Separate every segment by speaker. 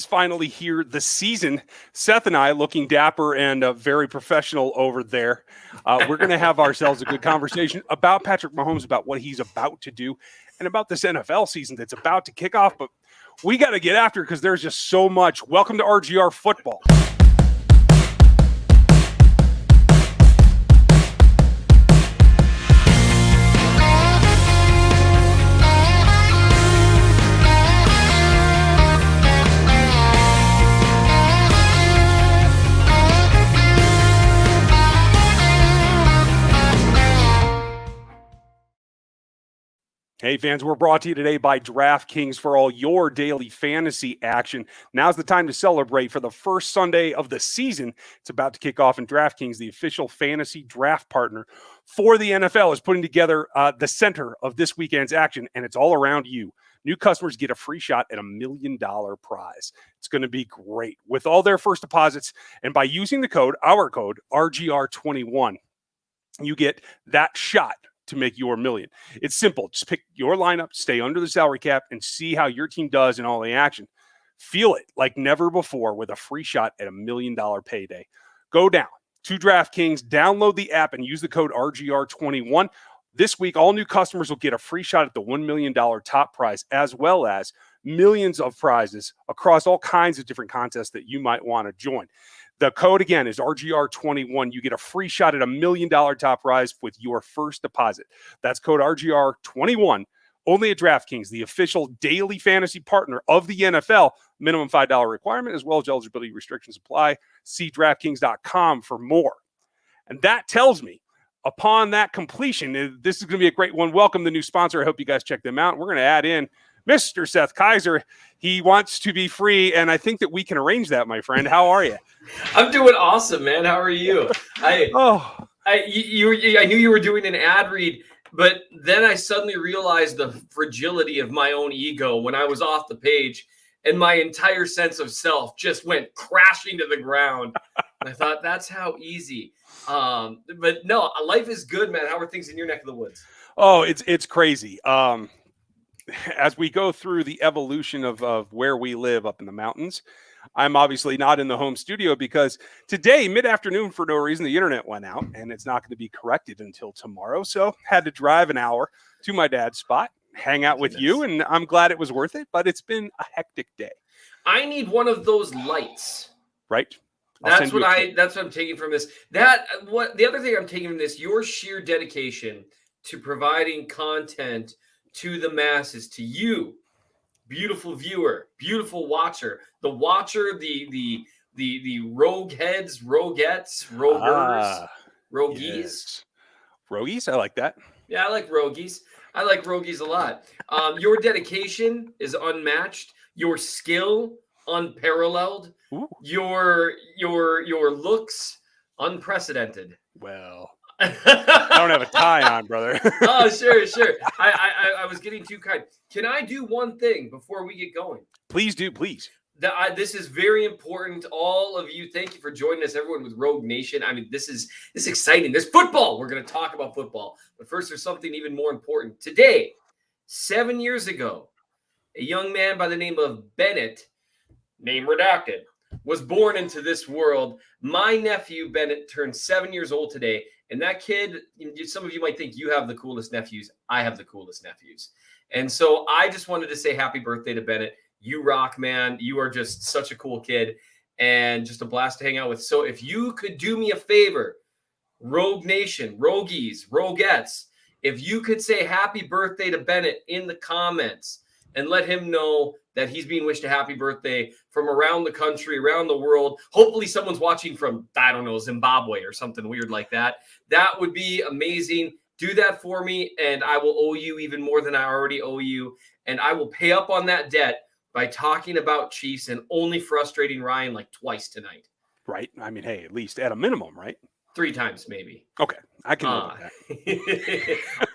Speaker 1: Finally here this season. Seth and I, looking dapper and very professional over there, we're going to have ourselves a good conversation about Patrick Mahomes, about what he's about to do, and about this NFL season that's about to kick off. But we got to get after it because there's just so much. Welcome to RGR Football. Hey fans, we're brought to you today by DraftKings for all your daily fantasy action. Now's the time to celebrate for the first Sunday of the season. It's about to kick off, and DraftKings, the official fantasy draft partner for the NFL, is putting together the center of this weekend's action, and it's all around you. New customers get a free shot at $1 million prize. It's going to be great with all their first deposits, and by using our code RGR21, you get that shot to make your million. It's simple. Just pick your lineup, stay under the salary cap, and see how your team does in all the action. Feel it like never before with a free shot at $1 million payday. Go down to DraftKings, download the app, and use the code RGR21. This week, all new customers will get a free shot at the $1 million top prize, as well as millions of prizes across all kinds of different contests that you might want to join. The code, again, is RGR21. You get a free shot at $1 million top prize with your first deposit. That's code RGR21, only at DraftKings, the official daily fantasy partner of the NFL. Minimum $5 requirement, as well as eligibility restrictions apply. See DraftKings.com for more. And that tells me, upon that completion, this is going to be a great one. Welcome the new sponsor. I hope you guys check them out. We're going to add in Mr. Seth Kaiser. He wants to be free, and I think that we can arrange that, my friend. How are you?
Speaker 2: I'm doing awesome, man. How are you? I knew you were doing an ad read, but then I suddenly realized the fragility of my own ego when I was off the page, and my entire sense of self just went crashing to the ground. I thought, that's how easy. But no, life is good, man. How are things in your neck of the woods?
Speaker 1: Oh, it's crazy. As we go through the evolution of where we live up in the mountains, I'm obviously not in the home studio because today, mid-afternoon, for no reason, the internet went out, and it's not going to be corrected until tomorrow. So had to drive an hour to my dad's spot, hang out with you, and I'm glad it was worth it, but it's been a hectic day.
Speaker 2: I need one of those lights.
Speaker 1: Right?
Speaker 2: That's what I'm taking from this. The other thing I'm taking from this, your sheer dedication to providing content to the masses, to you, beautiful viewer, beautiful watcher, the rogue heads, roguettes, roguers, rogues.
Speaker 1: Yes. Rogues, I like that.
Speaker 2: Yeah, I like rogues. I like rogues a lot. Your dedication is unmatched. Your skill unparalleled. Ooh. Your looks unprecedented.
Speaker 1: Well, I don't have a tie on, brother.
Speaker 2: Oh, sure. I was getting too kind. Can I do one thing before we get going?
Speaker 1: Please do, please.
Speaker 2: This is very important. All of you, thank you for joining us, everyone with Rogue Nation. I mean, this is exciting. There's football. We're going to talk about football. But first, there's something even more important. Today, 7 years ago, a young man by the name of Bennett, name redacted, was born into this world. My nephew, Bennett, turned 7 years old today. And that kid, some of you might think you have the coolest nephews. I have the coolest nephews. And so I just wanted to say happy birthday to Bennett. You rock, man. You are just such a cool kid and just a blast to hang out with. So if you could do me a favor, Rogue Nation, Rogues, Roguettes, if you could say happy birthday to Bennett in the comments and let him know that he's being wished a happy birthday from around the country, around the world. Hopefully someone's watching from, I don't know, Zimbabwe or something weird like that. That would be amazing. Do that for me, and I will owe you even more than I already owe you. And I will pay up on that debt by talking about Chiefs and only frustrating Ryan like twice tonight.
Speaker 1: Right. I mean, hey, at least at a minimum, right?
Speaker 2: 3 times maybe.
Speaker 1: Okay. I can live with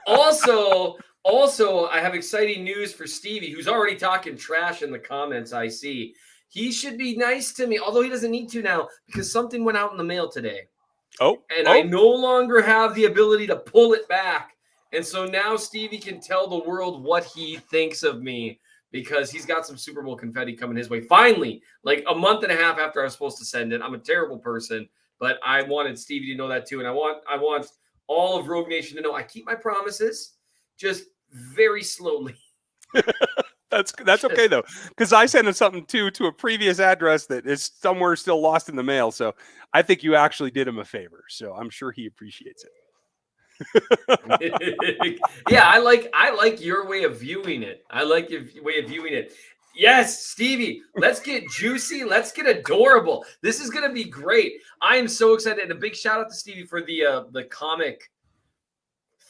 Speaker 2: that. Also, I have exciting news for Stevie, who's already talking trash in the comments I see. He should be nice to me, although he doesn't need to now because something went out in the mail today. I no longer have the ability to pull it back. And so now Stevie can tell the world what he thinks of me because he's got some Super Bowl confetti coming his way. Finally, like a month and a half after I was supposed to send it. I'm a terrible person, but I wanted Stevie to know that too. And I want all of Rogue Nation to know I keep my promises, just very slowly.
Speaker 1: That's okay though, because I sent him something to a previous address that is somewhere still lost in the mail. So I think you actually did him a favor. So I'm sure he appreciates it.
Speaker 2: Yeah, I like your way of viewing it. I like your way of viewing it. Yes, Stevie, let's get juicy. Let's get adorable. This is going to be great. I am so excited. And a big shout out to Stevie for the comic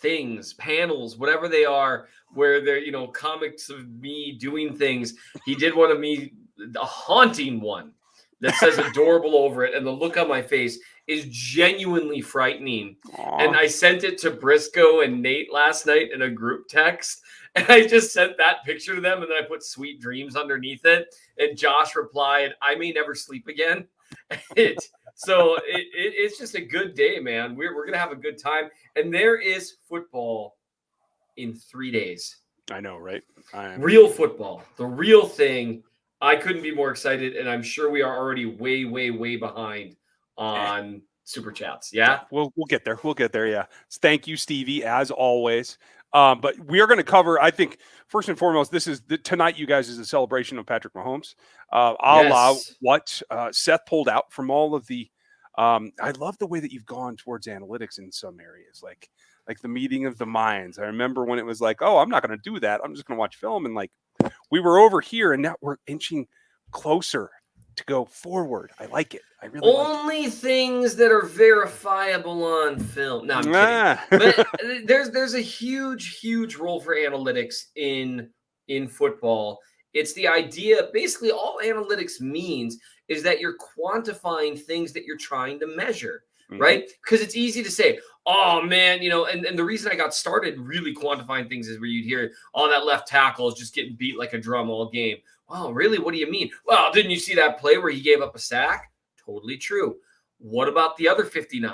Speaker 2: things, panels, whatever they are, where they're, comics of me doing things. He did one of me, a haunting one that says adorable over it. And the look on my face is genuinely frightening.
Speaker 1: Aww.
Speaker 2: And I sent it to Briscoe and Nate last night in a group text. And I just sent that picture to them. And then I put sweet dreams underneath it. And Josh replied, I may never sleep again. So it's just a good day, man. We're going to have a good time. And there is football in 3 days.
Speaker 1: I know, right?
Speaker 2: Real football, the real thing. I couldn't be more excited. And I'm sure we are already way, way, way behind on Super Chats. Yeah?
Speaker 1: We'll get there. We'll get there, yeah. Thank you, Stevie, as always. But we are going to cover, I think, first and foremost, tonight, you guys, is a celebration of Patrick Mahomes. What Seth pulled out from all of the I love the way that you've gone towards analytics in some areas, like the meeting of the minds. I remember when it was like, oh, I'm not going to do that. I'm just going to watch film. And like, we were over here and now we're inching closer to go forward. I like it. I really
Speaker 2: only things that are verifiable on film. No, I'm kidding. But there's a huge role for analytics in football. It's the idea, basically all analytics means is that you're quantifying things that you're trying to measure, right? Because it's easy to say, oh man, and the reason I got started really quantifying things is where you'd hear, oh, that left tackle is just getting beat like a drum all game. Wow, really? What do you mean? Well, didn't you see that play where he gave up a sack? Totally true. What about the other 59?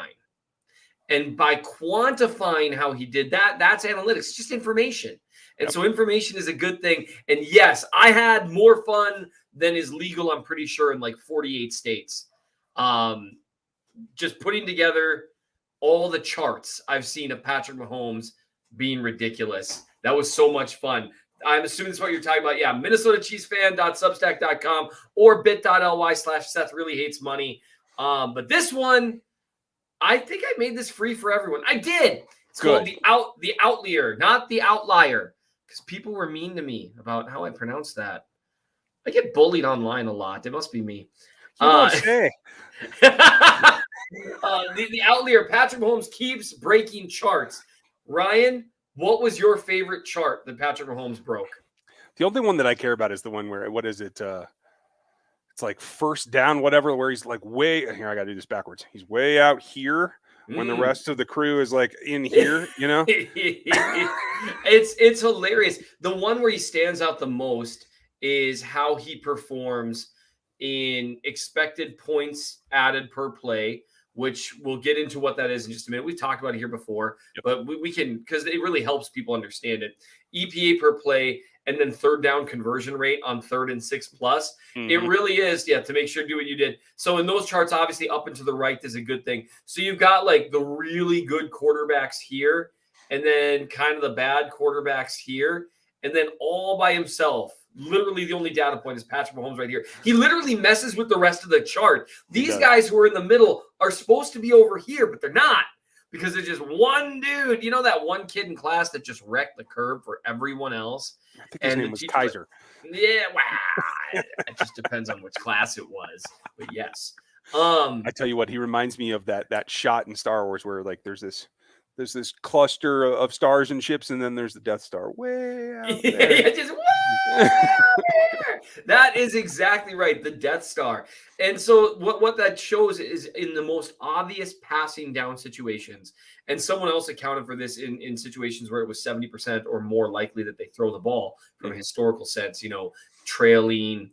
Speaker 2: And by quantifying how he did that, that's analytics. It's just information. And so information is a good thing. And yes, I had more fun than is legal, I'm pretty sure, in like 48 states. Just putting together all the charts I've seen of Patrick Mahomes being ridiculous. That was so much fun. I'm assuming that's what you're talking about. Yeah, MinnesotaChiefsFan.substack.com or bit.ly/Seth really hates money. But this one, I think I made this free for everyone. I did. It's called the Outlier, not the Outlier, because people were mean to me about how I pronounce that. I get bullied online a lot. It must be me.
Speaker 1: The
Speaker 2: Outlier. Patrick Mahomes keeps breaking charts. Ryan, what was your favorite chart that Patrick Mahomes broke?
Speaker 1: The only one that I care about is the one where, what is it? It's like first down, whatever, where he's like way here. I got to do this backwards. He's way out here when the rest of the crew is like in here,
Speaker 2: It's hilarious. The one where he stands out the most is how he performs in expected points added per play, which we'll get into what that is in just a minute. We've talked about it here before, but we can, because it really helps people understand it. EPA per play, and then third down conversion rate on 3rd and 6+. It really is, to make sure to do what you did. So in those charts, obviously up and to the right is a good thing. So you've got like the really good quarterbacks here, and then kind of the bad quarterbacks here, and then all by himself. Literally the only data point is Patrick Mahomes right here. He literally messes with the rest of the chart. These guys who are in the middle are supposed to be over here, but they're not, because there's just one dude. You know that one kid in class that just wrecked the curve for everyone else?
Speaker 1: I think his name was Kaiser.
Speaker 2: Yeah, wow. It just depends on which class it was. But yes.
Speaker 1: I tell you what, he reminds me of that shot in Star Wars where like there's this cluster of stars and ships, and then there's the Death Star way out there.
Speaker 2: Just way out there. That is exactly right, the Death Star. And so what that shows is in the most obvious passing down situations, and someone else accounted for this in situations where it was 70% or more likely that they throw the ball from a historical sense, trailing,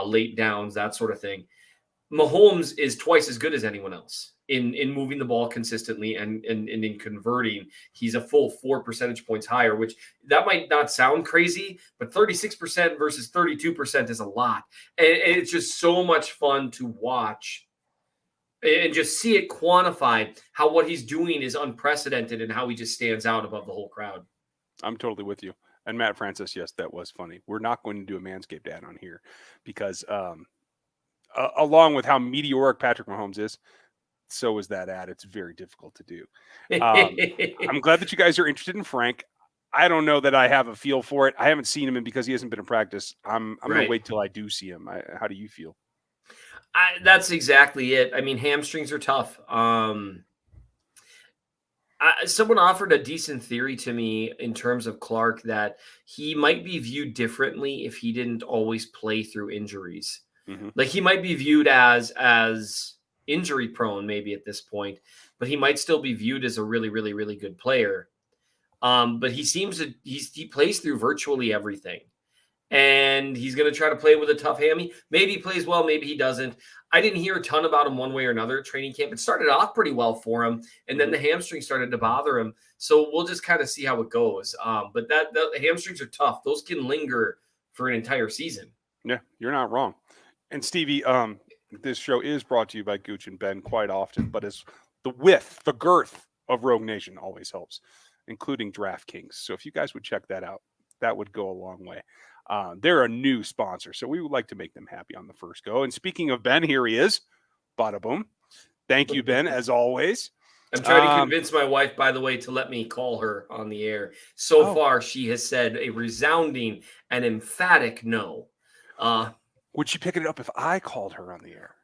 Speaker 2: late downs, that sort of thing. Mahomes is twice as good as anyone else in moving the ball consistently and in converting. He's a full 4 percentage points higher, which that might not sound crazy, but 36% versus 32% is a lot. And it's just so much fun to watch and just see it quantified, how what he's doing is unprecedented and how he just stands out above the whole crowd.
Speaker 1: I'm totally with you. And Matt Francis, yes, that was funny. We're not going to do a Manscaped ad on here because along with how meteoric Patrick Mahomes is, so is that ad. It's very difficult to do. I'm glad that you guys are interested in Frank. I don't know that I have a feel for it. I haven't seen him, and because he hasn't been in practice, I'm going to wait till I do see him. How do you feel?
Speaker 2: That's exactly it. I mean, hamstrings are tough. Someone offered a decent theory to me in terms of Clark that he might be viewed differently if he didn't always play through injuries. Mm-hmm. Like he might be viewed as injury prone maybe at this point, but he might still be viewed as a really, really, really good player. But he plays through virtually everything. And he's going to try to play with a tough hammy. Maybe he plays well, maybe he doesn't. I didn't hear a ton about him one way or another at training camp. It started off pretty well for him, and then the hamstring started to bother him. So we'll just kind of see how it goes. But the hamstrings are tough. Those can linger for an entire season.
Speaker 1: Yeah, you're not wrong. And Stevie, this show is brought to you by Gooch and Ben quite often, but it's the width, the girth of Rogue Nation always helps, including DraftKings. So if you guys would check that out, that would go a long way. They're a new sponsor, so we would like to make them happy on the first go. And speaking of Ben, here he is. Bada boom. Thank you, Ben, as always.
Speaker 2: I'm trying to convince my wife, by the way, to let me call her on the air. So far, she has said a resounding and emphatic no.
Speaker 1: Would she pick it up if I called her on the air?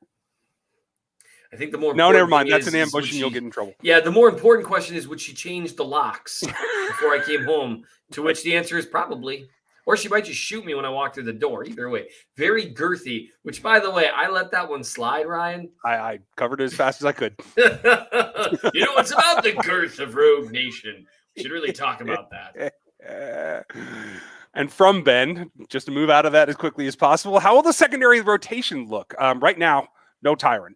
Speaker 2: I think the more
Speaker 1: no, never mind. That's an ambush, and you'll get in trouble.
Speaker 2: Yeah, the more important question is, would she change the locks before I came home? To which the answer is probably. Or she might just shoot me when I walk through the door. Either way, very girthy, which, by the way, I let that one slide, Ryan.
Speaker 1: I covered it as fast as I could.
Speaker 2: It's about the girth of Rogue Nation. We should really talk about that.
Speaker 1: And from Ben, just to move out of that as quickly as possible, how will the secondary rotation look? Right now, no Tyron.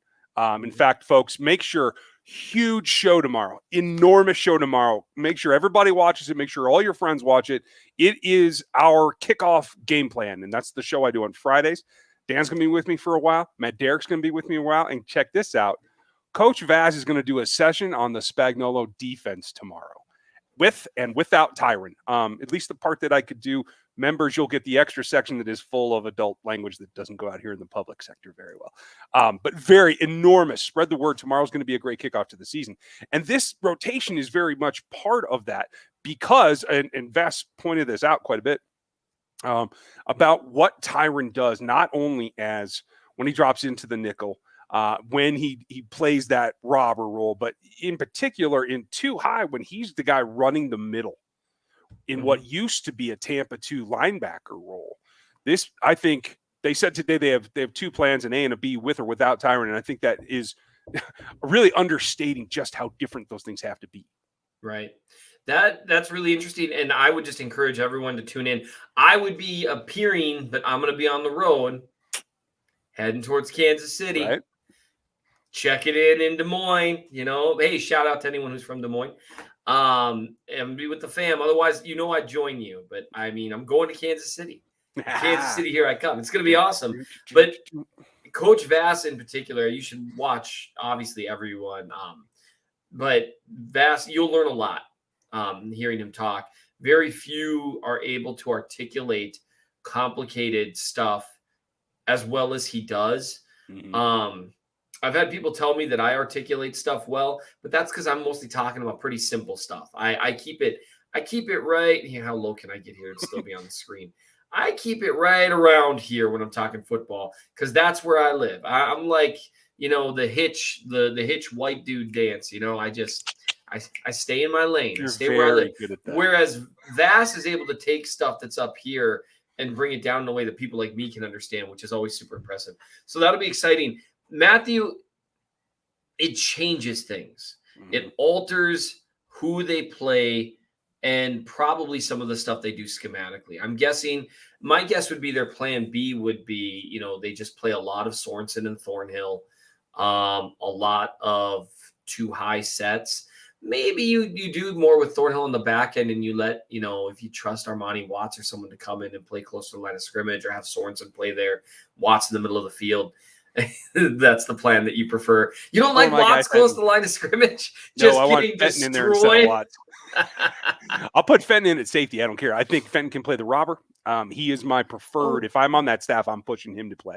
Speaker 1: In fact, folks, make sure, huge show tomorrow, enormous show tomorrow. Make sure everybody watches it. Make sure all your friends watch it. It is our kickoff game plan, and that's the show I do on Fridays. Dan's going to be with me for a while. Matt Derrick's going to be with me a while. And check this out. Coach Vaz is going to do a session on the Spagnuolo defense tomorrow, with and without Tyron. At least the part that I could do. Members, you'll get the extra section that is full of adult language that doesn't go out here in the public sector very well. But very enormous. Spread the word. Tomorrow's going to be a great kickoff to the season. And this rotation is very much part of that because, and Vass pointed this out quite a bit, about what Tyron does, not only as when he drops into the nickel, when he plays that robber role, but in particular in too high when he's the guy running the middle. In what used to be a Tampa 2 linebacker role. This, I think, they said today they have two plans, an A and a B, with or without Tyron, and I think that is really understating just how different those things have to be.
Speaker 2: Right. That's really interesting, and I would just encourage everyone to tune in. I would be appearing, but I'm going to be on the road, heading towards Kansas City. Right. Check it in Des Moines. Hey, shout out to anyone who's from Des Moines. And be with the fam. Otherwise, I'd join you. But I mean, I'm going to Kansas City. Kansas City, here I come. It's going to be awesome. But Coach Vass in particular, you should watch, obviously, everyone. But Vass, you'll learn a lot hearing him talk. Very few are able to articulate complicated stuff as well as he does. Mm-hmm. I've had people tell me that I articulate stuff well, but that's because I'm mostly talking about pretty simple stuff. I keep it right. How low can I get here and still be on the screen? I keep it right around here when I'm talking football because that's where I live. I'm like, the hitch white dude dance. I stay in my lane. I stay where I live. Good at that. Whereas Vass is able to take stuff that's up here and bring it down in a way that people like me can understand, which is always super impressive. So that'll be exciting. Matthew, it changes things. Mm-hmm. It alters who they play and probably some of the stuff they do schematically. My guess would be their plan B would be, they just play a lot of Sorensen and Thornhill. a lot of too high sets. Maybe you do more with Thornhill on the back end and you let, if you trust Armani Watts or someone to come in and play close to the line of scrimmage or have Sorensen play there, Watts in the middle of the field. That's the plan that you prefer. You don't like Watts close to the line of scrimmage?
Speaker 1: No, I want Fenton in there instead of Watts. I'll put Fenton in at safety. I don't care. I think Fenton can play the robber. He is my preferred. If I'm on that staff, I'm pushing him to play.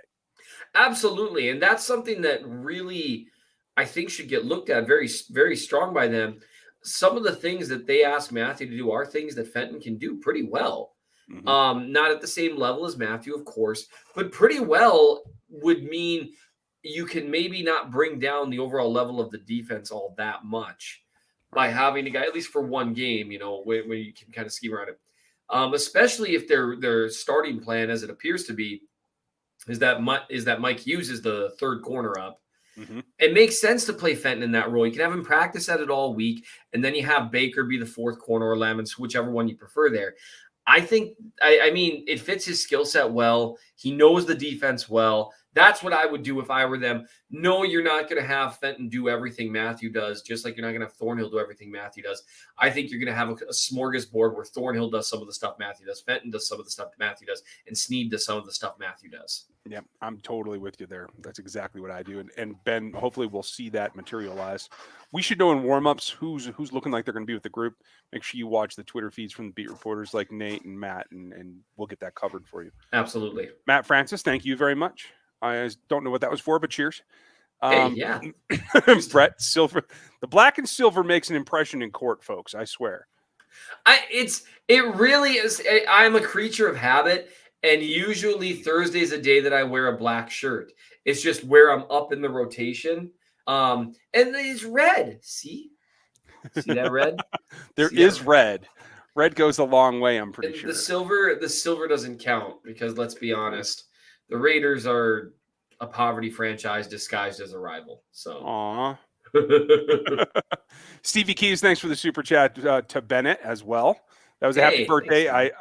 Speaker 2: Absolutely. And that's something that really, I think, should get looked at very, very strong by them. Some of the things that they ask Matthew to do are things that Fenton can do pretty well. Mm-hmm. Not at the same level as Matthew, of course, but pretty well would mean you can maybe not bring down the overall level of the defense all that much by having a guy, at least for one game, where you can kind of scheme around it. Especially if their starting plan, as it appears to be, is that Mike Hughes is the third corner up. Mm-hmm. It makes sense to play Fenton in that role. You can have him practice at it all week, and then you have Baker be the fourth corner or Lemons, whichever one you prefer there. I think, I mean, it fits his skill set well. He knows the defense well. That's what I would do if I were them. No, you're not going to have Fenton do everything Matthew does, just like you're not going to have Thornhill do everything Matthew does. I think you're going to have a smorgasbord where Thornhill does some of the stuff Matthew does, Fenton does some of the stuff Matthew does, and Snead does some of the stuff Matthew does.
Speaker 1: Yeah, I'm totally with you there. That's exactly what I do. And Ben, hopefully we'll see that materialize. We should know in warm-ups who's looking like they're going to be with the group. Make sure you watch the Twitter feeds from the beat reporters like Nate and Matt, and we'll get that covered for you.
Speaker 2: Absolutely.
Speaker 1: Matt Francis, thank you very much. I don't know what that was for, but cheers.
Speaker 2: Yeah.
Speaker 1: Brett Silver. The black and silver makes an impression in court, folks. I swear.
Speaker 2: It really is. I'm a creature of habit, and usually Thursday is a day that I wear a black shirt. It's just where I'm up in the rotation. And it's red. See that red?
Speaker 1: There is red. Red goes a long way, I'm pretty sure.
Speaker 2: The silver doesn't count because, let's be honest, the Raiders are a poverty franchise disguised as a rival. So,
Speaker 1: aww. Stevie Keys, thanks for the super chat to Bennett as well. That was a happy birthday. I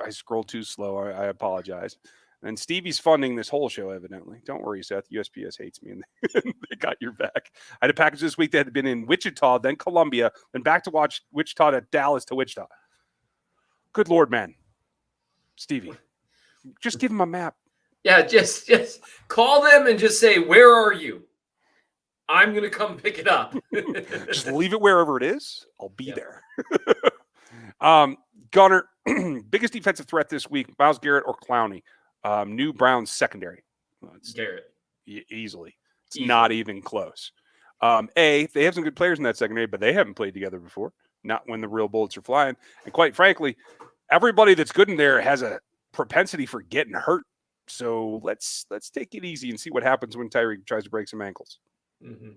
Speaker 1: scrolled too slow. I apologize. And Stevie's funding this whole show, evidently. Don't worry, Seth. USPS hates me, and they got your back. I had a package this week that had been in Wichita, then Columbia, then back to watch Wichita to Dallas to Wichita. Good Lord, man. Stevie, just give him a map.
Speaker 2: Yeah, just call them and just say, where are you? I'm going to come pick it up.
Speaker 1: Just leave it wherever it is. I'll be there. Gunner, biggest defensive threat this week, Myles Garrett or Clowney? New Browns secondary.
Speaker 2: Garrett.
Speaker 1: Easily. It's not even close. They have some good players in that secondary, but they haven't played together before. Not when the real bullets are flying. And quite frankly, everybody that's good in there has a propensity for getting hurt. So let's take it easy and see what happens when Tyreek tries to break some ankles.
Speaker 2: Mm-hmm.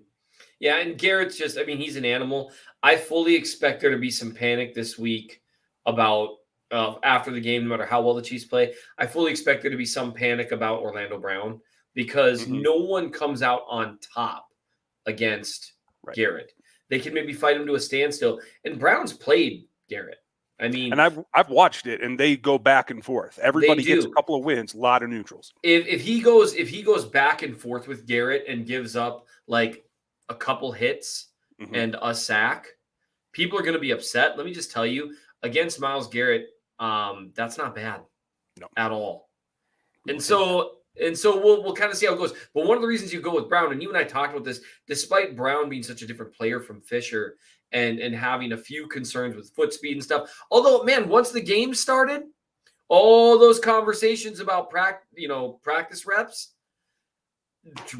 Speaker 2: Yeah, and Garrett's he's an animal. I fully expect there to be some panic this week about after the game, no matter how well the Chiefs play. I fully expect there to be some panic about Orlando Brown because no one comes out on top against Garrett. They can maybe fight him to a standstill. And Brown's played Garrett. I mean,
Speaker 1: and I've watched it, and they go back and forth. Everybody gets a couple of wins, a lot of neutrals.
Speaker 2: If he goes back and forth with Garrett and gives up like a couple hits and a sack, people are going to be upset. Let me just tell you, against Myles Garrett, that's not bad at all. And so we'll kind of see how it goes. But one of the reasons you go with Brown, and you and I talked about this, despite Brown being such a different player from Fisher and having a few concerns with foot speed and stuff. Although, man, once the game started, all those conversations about practice reps,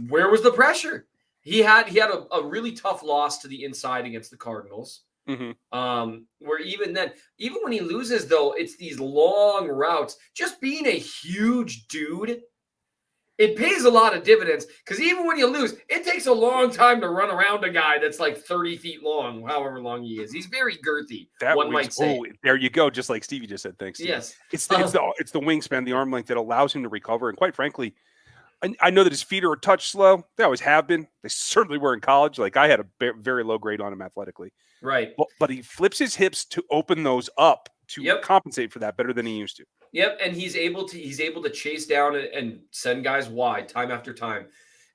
Speaker 2: where was the pressure? He had a really tough loss to the inside against the Cardinals. Where even when he loses, though, it's these long routes. Just being a huge dude, it pays a lot of dividends because even when you lose, it takes a long time to run around a guy that's like 30 feet long, however long he is. He's very girthy, might say.
Speaker 1: Oh, there you go. Just like Stevie just said, thanks.
Speaker 2: Yes.
Speaker 1: It's the wingspan, the arm length that allows him to recover. And quite frankly, I know that his feet are a touch slow. They always have been. They certainly were in college. Like I had a very low grade on him athletically.
Speaker 2: Right.
Speaker 1: But he flips his hips to open those up to compensate for that better than he used to.
Speaker 2: Yep, and he's able to chase down and send guys wide time after time.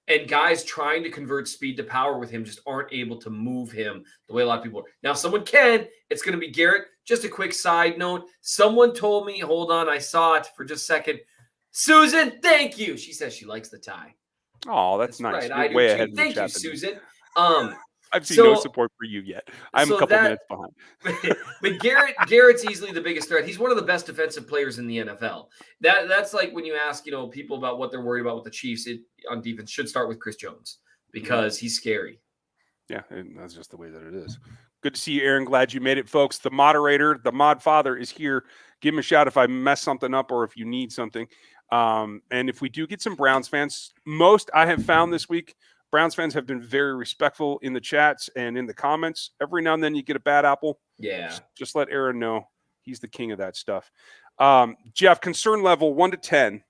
Speaker 2: And guys trying to convert speed to power with him just aren't able to move him the way a lot of people are. Now, someone can. It's going to be Garrett. Just a quick side note. Someone told me, hold on, I saw it for just a second. Susan, thank you. She says she likes the tie.
Speaker 1: Oh, that's nice.
Speaker 2: Right.
Speaker 1: You're
Speaker 2: I
Speaker 1: way
Speaker 2: do
Speaker 1: ahead
Speaker 2: too.
Speaker 1: in the
Speaker 2: Thank you,
Speaker 1: chat than me.
Speaker 2: Susan.
Speaker 1: I've seen no support for you yet. I'm a couple minutes behind.
Speaker 2: But Garrett's easily the biggest threat. He's one of the best defensive players in the NFL. That's like when you ask, people about what they're worried about with the Chiefs on defense, should start with Chris Jones because he's scary.
Speaker 1: Yeah, and that's just the way that it is. Good to see you, Aaron. Glad you made it, folks. The moderator, the mod father, is here. Give him a shout if I mess something up or if you need something. And if we do get some Browns fans, most I have found this week, Browns fans have been very respectful in the chats and in the comments. Every now and then you get a bad apple.
Speaker 2: Yeah.
Speaker 1: Just let Aaron know. He's the king of that stuff. Jeff, concern level 1 to 10,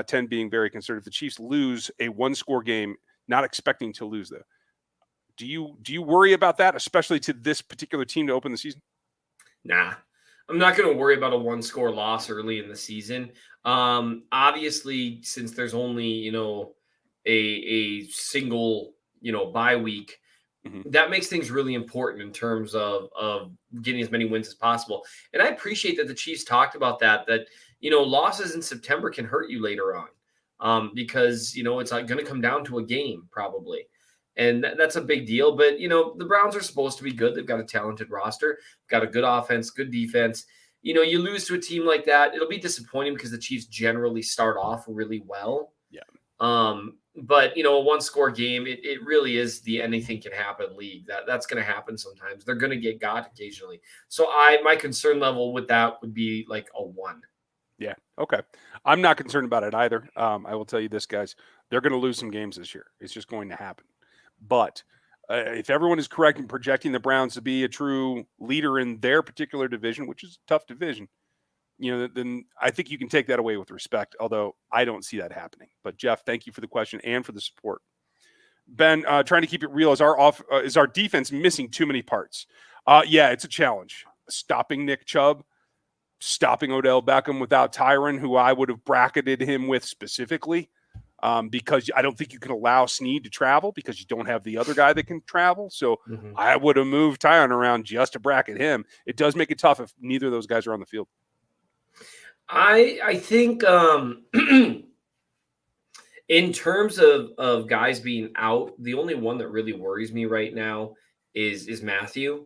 Speaker 1: 10 being very concerned. If the Chiefs lose a one-score game, not expecting to lose, though, do you worry about that, especially to this particular team to open the season?
Speaker 2: Nah. I'm not going to worry about a one-score loss early in the season. Obviously, since there's only, a single, bye week, that makes things really important in terms of getting as many wins as possible. And I appreciate that the Chiefs talked about that losses in September can hurt you later on because, it's going to come down to a game probably. And that's a big deal. But, the Browns are supposed to be good. They've got a talented roster, got a good offense, good defense. You lose to a team like that, it'll be disappointing because the Chiefs generally start off really well.
Speaker 1: Yeah.
Speaker 2: But, a one-score game, it really is the anything can happen league. That's going to happen sometimes. They're going to get got occasionally. So my concern level with that would be like a 1.
Speaker 1: Yeah. Okay. I'm not concerned about it either. I will tell you this, guys. They're going to lose some games this year. It's just going to happen. But if everyone is correct in projecting the Browns to be a true leader in their particular division, which is a tough division, then I think you can take that away with respect, although I don't see that happening. But, Jeff, thank you for the question and for the support. Ben, trying to keep it real, is our defense missing too many parts? Yeah, it's a challenge. Stopping Nick Chubb, stopping Odell Beckham without Tyron, who I would have bracketed him with specifically, because I don't think you can allow Snead to travel because you don't have the other guy that can travel. So I would have moved Tyron around just to bracket him. It does make it tough if neither of those guys are on the field.
Speaker 2: I think in terms of guys being out, the only one that really worries me right now is Matthew.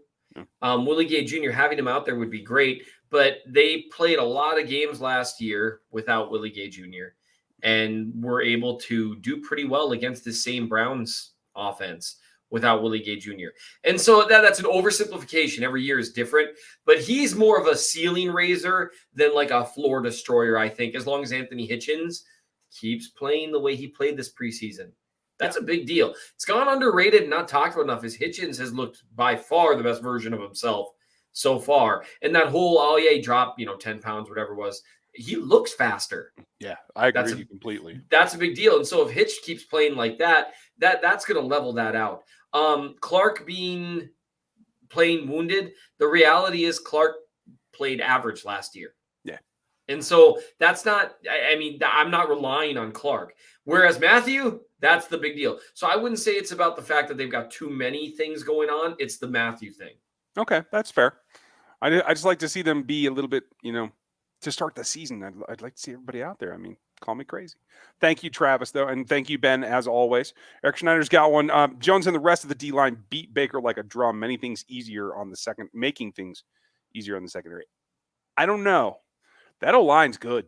Speaker 2: Willie Gay Jr., having him out there would be great, but they played a lot of games last year without Willie Gay Jr. and were able to do pretty well against the same Browns offense without Willie Gay Jr. And so that's an oversimplification. Every year is different, but he's more of a ceiling raiser than like a floor destroyer, I think, as long as Anthony Hitchens keeps playing the way he played this preseason. That's a big deal. It's gone underrated and not talked about enough, as Hitchens has looked by far the best version of himself so far. And that whole, he dropped, 10 pounds, whatever it was. He looks faster.
Speaker 1: Yeah, I agree with you completely.
Speaker 2: That's a big deal. And so if Hitch keeps playing like that's going to level that out. Clark playing wounded, the reality is Clark played average last year.
Speaker 1: Yeah.
Speaker 2: And so that's not, I'm not relying on Clark. Whereas Matthew, that's the big deal. So I wouldn't say it's about the fact that they've got too many things going on. It's the Matthew thing.
Speaker 1: Okay, that's fair. I just like to see them be a little bit, to start the season. I'd like to see everybody out there. Call me crazy. Thank you, Travis, though. And thank you, Ben, as always. Eric Schneider's got one. Jones and the rest of the D-line beat Baker like a drum. Making things easier on the secondary. I don't know. That O-line's good.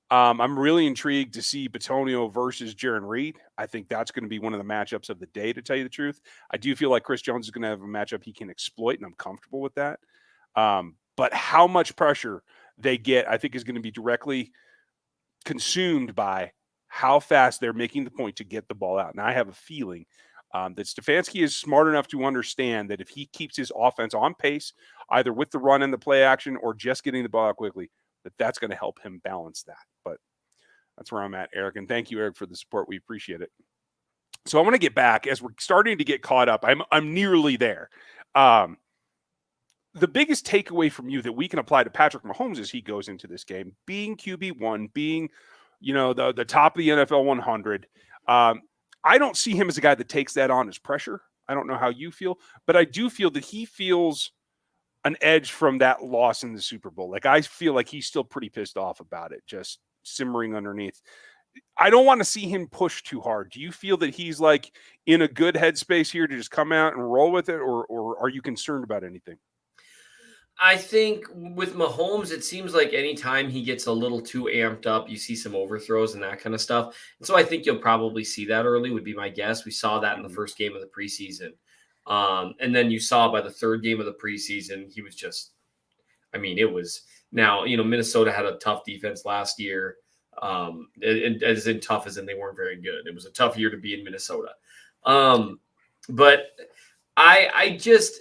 Speaker 1: I'm really intrigued to see Bitonio versus Jarran Reed. I think that's going to be one of the matchups of the day, to tell you the truth. I do feel like Chris Jones is going to have a matchup he can exploit, and I'm comfortable with that. But how much pressure they get, I think, is going to be directly consumed by how fast they're making the point to get the ball out. And I have a feeling that Stefanski is smart enough to understand that if he keeps his offense on pace, either with the run and the play action or just getting the ball out quickly, that's going to help him balance that. But that's where I'm at, Eric. And thank you, Eric, for the support. We appreciate it. So I want to get back as we're starting to get caught up. I'm nearly there. The biggest takeaway from you that we can apply to Patrick Mahomes as he goes into this game, being QB1, being, the top of the NFL 100, I don't see him as a guy that takes that on as pressure. I don't know how you feel, but I do feel that he feels an edge from that loss in the Super Bowl. Like, I feel like he's still pretty pissed off about it, just simmering underneath. I don't want to see him push too hard. Do you feel that he's like in a good headspace here to just come out and roll with it, or are you concerned about anything?
Speaker 2: I think with Mahomes, it seems like anytime he gets a little too amped up, you see some overthrows and that kind of stuff. And so I think you'll probably see that early, would be my guess. We saw that in the first game of the preseason. And then you saw by the third game of the preseason, he was just, I mean, it was now, Minnesota had a tough defense last year. As in tough as in they weren't very good. It was a tough year to be in Minnesota. But I just,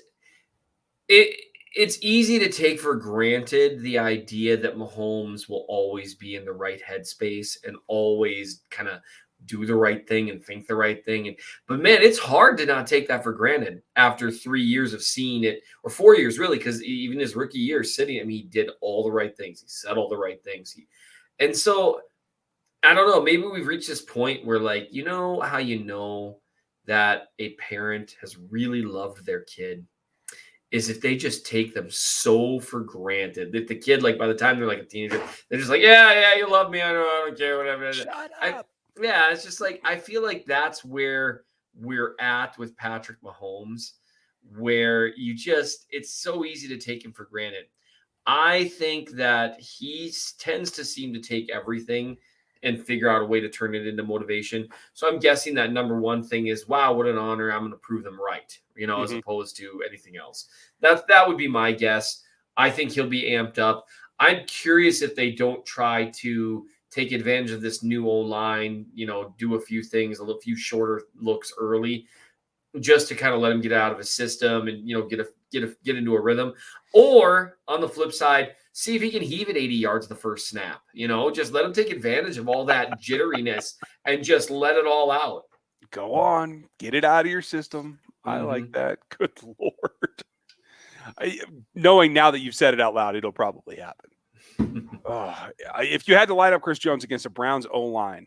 Speaker 2: it's easy to take for granted the idea that Mahomes will always be in the right headspace and always kind of do the right thing and think the right thing. But man, it's hard to not take that for granted after 3 years of seeing it, or 4 years really, because even his rookie year sitting, I mean, he did all the right things. He said all the right things. And so I don't know, maybe we've reached this point where, like, you know how you know that a parent has really loved their kid is if they just take them so for granted that the kid, like, by the time they're like a teenager, they're just like, yeah, you love me. I don't care, whatever.
Speaker 1: Shut up.
Speaker 2: It's just like, I feel like that's where we're at with Patrick Mahomes, where it's so easy to take him for granted. I think that he tends to seem to take everything and figure out a way to turn it into motivation. So I'm guessing that number one thing is, wow, what an honor. I'm going to prove them right, as opposed to anything else. That would be my guess. I think he'll be amped up. I'm curious if they don't try to take advantage of this new O-line, do a few things, a few shorter looks early, just to kind of let him get out of his system and, get into a rhythm. Or on the flip side, see if he can heave it 80 yards the first snap. Just let him take advantage of all that jitteriness and just let it all out.
Speaker 1: Go on, get it out of your system. I like that. Good Lord. Knowing now that you've said it out loud, it'll probably happen. If you had to line up Chris Jones against a Browns O-line,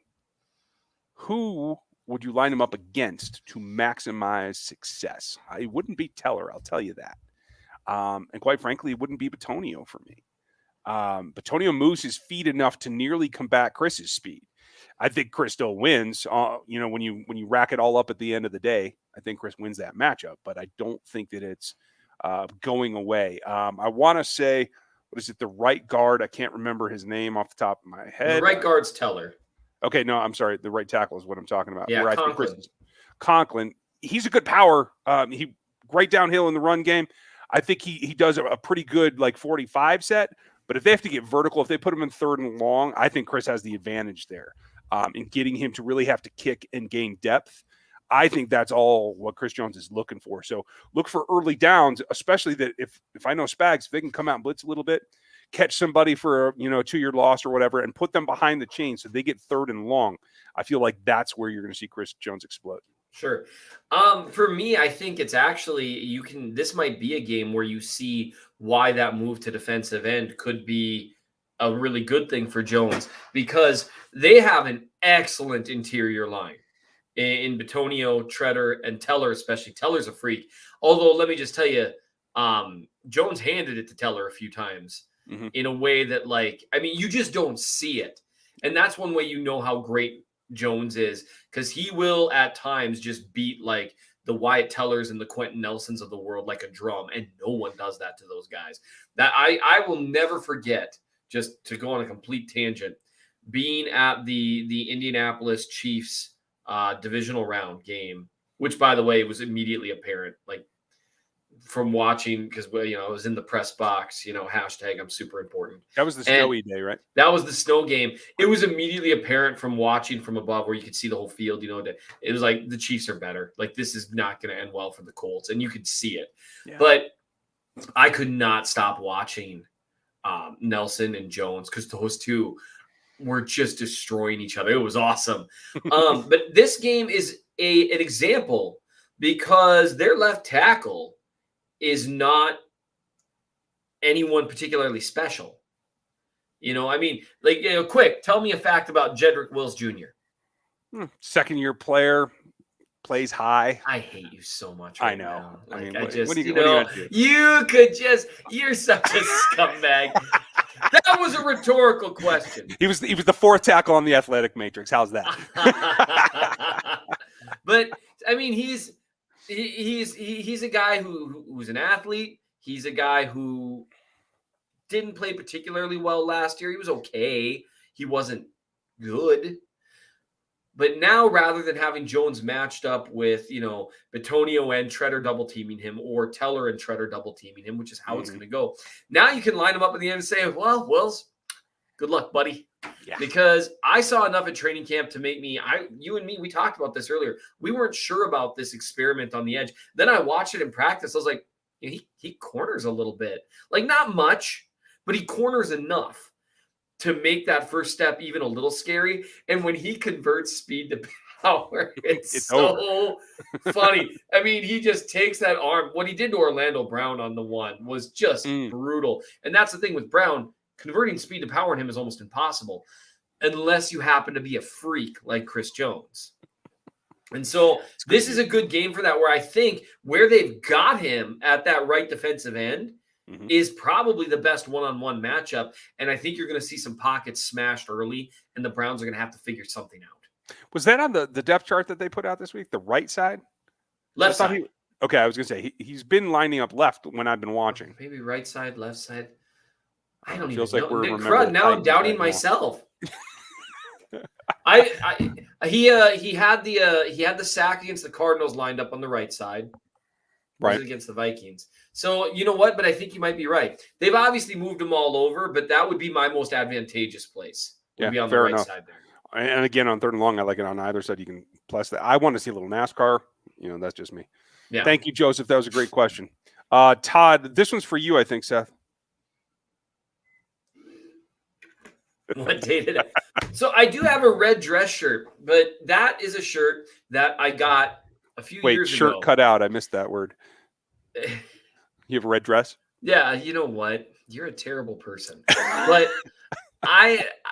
Speaker 1: who would you line him up against to maximize success? It wouldn't be Teller, I'll tell you that. And quite frankly, it wouldn't be Bitonio for me. Bitonio moves his feet enough to nearly combat Chris's speed. I think Chris still wins. When you rack it all up at the end of the day, I think Chris wins that matchup, but I don't think that it's going away. I want to say, what is it? The right guard. I can't remember his name off the top of my head.
Speaker 2: The right guard's Teller.
Speaker 1: Okay, no, I'm sorry. The right tackle is what I'm talking about.
Speaker 2: Yeah,
Speaker 1: Conklin. He's a good power. He right downhill in the run game. I think he does a pretty good 45 set. But if they have to get vertical, if they put him in third and long, I think Chris has the advantage there in getting him to really have to kick and gain depth. I think that's all what Chris Jones is looking for. So look for early downs, especially that if I know Spags, if they can come out and blitz a little bit, catch somebody for a 2-yard loss or whatever, and put them behind the chain so they get third and long. I feel like that's where you're going to see Chris Jones explode.
Speaker 2: Sure. For me, I think it's actually this might be a game where you see why that move to defensive end could be a really good thing for Jones, because they have an excellent interior line in Bitonio, Treader, and Teller, especially. Teller's a freak. Although, let me just tell you, Jones handed it to Teller a few times in a way that, you just don't see it. And that's one way you know how great Jones is, because he will at times just beat the Wyatt Tellers and the Quentin Nelsons of the world like a drum, and no one does that to those guys. That I will never forget, just to go on a complete tangent, being at the Indianapolis Chiefs divisional round game, which, by the way, was immediately apparent, from watching, because I was in the press box, hashtag I'm super important.
Speaker 1: That was the snowy day, right?
Speaker 2: That was the snow game. It was immediately apparent from watching from above, where you could see the whole field. It was like the Chiefs are better. This is not going to end well for the Colts, and you could see it. Yeah. But I could not stop watching Nelson and Jones, because those two were just destroying each other. It was awesome. But this game is an example, because their left tackle is not anyone particularly special. Quick, tell me a fact about Jedrick Wills Jr.
Speaker 1: Second-year player, plays high.
Speaker 2: I hate you so much.
Speaker 1: I
Speaker 2: Right
Speaker 1: know.
Speaker 2: Now.
Speaker 1: I mean,
Speaker 2: what
Speaker 1: are you
Speaker 2: you
Speaker 1: going to do?
Speaker 2: You could just. You're such a scumbag. That was a rhetorical question.
Speaker 1: He was the fourth tackle on the athletic matrix. How's that?
Speaker 2: But I mean, he's a guy who's an athlete. He's a guy who didn't play particularly well last year. He was okay. He wasn't good. But now, rather than having Jones matched up with, Bitonio and Treader double teaming him, or Teller and Treader double teaming him, which is how it's going to go. Now you can line him up at the end and say, well, Wills, good luck, buddy. Yeah. Because I saw enough at training camp to make me, you and me, we talked about this earlier. We weren't sure about this experiment on the edge. Then I watched it in practice. I was like, he corners a little bit. Like, not much, but he corners enough to make that first step even a little scary. And when he converts speed to power, it's so funny. I mean, he just takes that arm. What he did to Orlando Brown on the one was just brutal. And that's the thing with Brown. Converting speed to power in him is almost impossible unless you happen to be a freak like Chris Jones. And so this is a good game for that, where I think where they've got him at that right defensive end is probably the best one-on-one matchup. And I think you're going to see some pockets smashed early, and the Browns are going to have to figure something out.
Speaker 1: Was that on the depth chart that they put out this week? The right side?
Speaker 2: Left side.
Speaker 1: Okay, I was going to say, he's been lining up left when I've been watching.
Speaker 2: Maybe right side, left side. I don't
Speaker 1: Feels
Speaker 2: even
Speaker 1: like
Speaker 2: know.
Speaker 1: We're
Speaker 2: Crud, now I'm doubting myself. He had the sack against the Cardinals lined up on the right side. Right. Against the Vikings. So, you know what? But I think you might be right. They've obviously moved them all over, but that would be my most advantageous place. Would be on the right side there.
Speaker 1: And again, on third and long, I like it on either side. You can plus that. I want to see a little NASCAR. That's just me. Yeah. Thank you, Joseph. That was a great question. Todd, this one's for you, I think, Seth.
Speaker 2: What day did I? So I do have a red dress shirt, but that is a shirt that I got a few years ago.
Speaker 1: Shirt cut out. I missed that word. You have a red dress?
Speaker 2: Yeah. You know what? You're a terrible person. But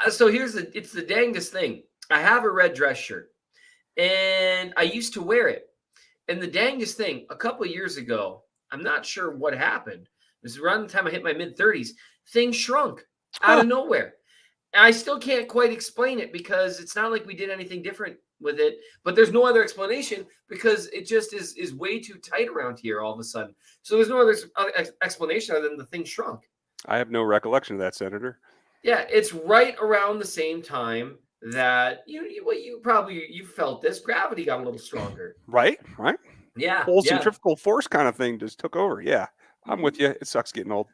Speaker 2: so it's the dangest thing. I have a red dress shirt, and I used to wear it. And the dangest thing, a couple of years ago, I'm not sure what happened. This is around the time I hit my mid-30s. Things shrunk out of nowhere. And I still can't quite explain it, because it's not like we did anything different with it, but there's no other explanation, because it just is way too tight around here all of a sudden. So there's no other explanation other than the thing shrunk.
Speaker 1: I have no recollection of that, Senator.
Speaker 2: Yeah, it's right around the same time that you felt this. Gravity got a little stronger.
Speaker 1: Right.
Speaker 2: Yeah.
Speaker 1: Whole centrifugal force kind of thing just took over. Yeah, I'm with you. It sucks getting old.